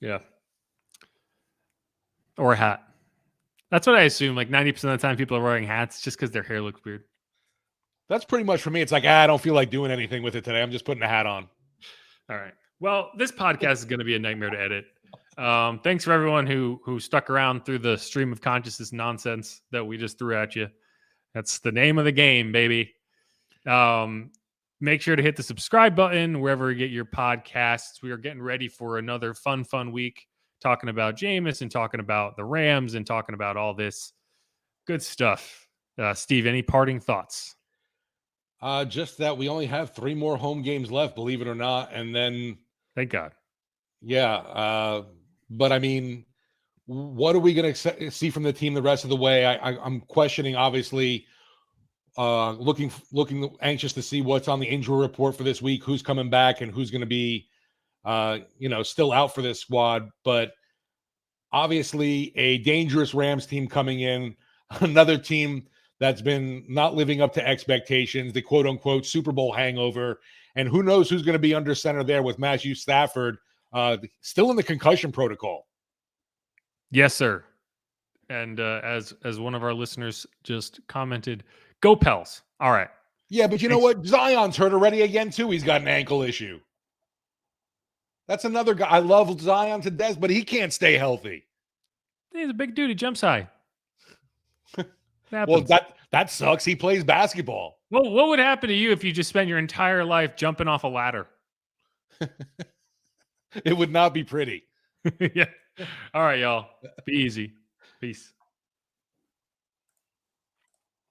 Yeah. Or a hat. That's what I assume. Like 90% of the time people are wearing hats just because their hair looks weird. That's pretty much for me. It's like, I don't feel like doing anything with it today. I'm just putting a hat on. All right. Well, this podcast is going to be a nightmare to edit. Thanks for everyone who stuck around through the stream of consciousness nonsense that we just threw at you. That's the name of the game, baby. Make sure to hit the subscribe button wherever you get your podcasts. We are getting ready for another fun week, talking about Jameis and talking about the Rams and talking about all this good stuff. Steve, any parting thoughts? Just that we only have 3 more home games left, believe it or not. And then, thank God. Yeah. But I mean, what are we going to see from the team the rest of the way? I'm questioning, obviously, looking anxious to see what's on the injury report for this week, who's coming back and who's going to be, still out for this squad. But obviously a dangerous Rams team coming in, another team that's been not living up to expectations, the quote unquote Super Bowl hangover. And who knows who's going to be under center there with Matthew Stafford still in the concussion protocol. Yes, sir. And as one of our listeners just commented, go Pels. All right. Yeah, but you know what? Zion's hurt already again, too. He's got an ankle issue. That's another guy. I love Zion to death, but he can't stay healthy. He's a big dude. He jumps high. Well, that sucks. He plays basketball. Well, what would happen to you if you just spent your entire life jumping off a ladder? It would not be pretty. Yeah. All right, y'all. Be easy. Peace.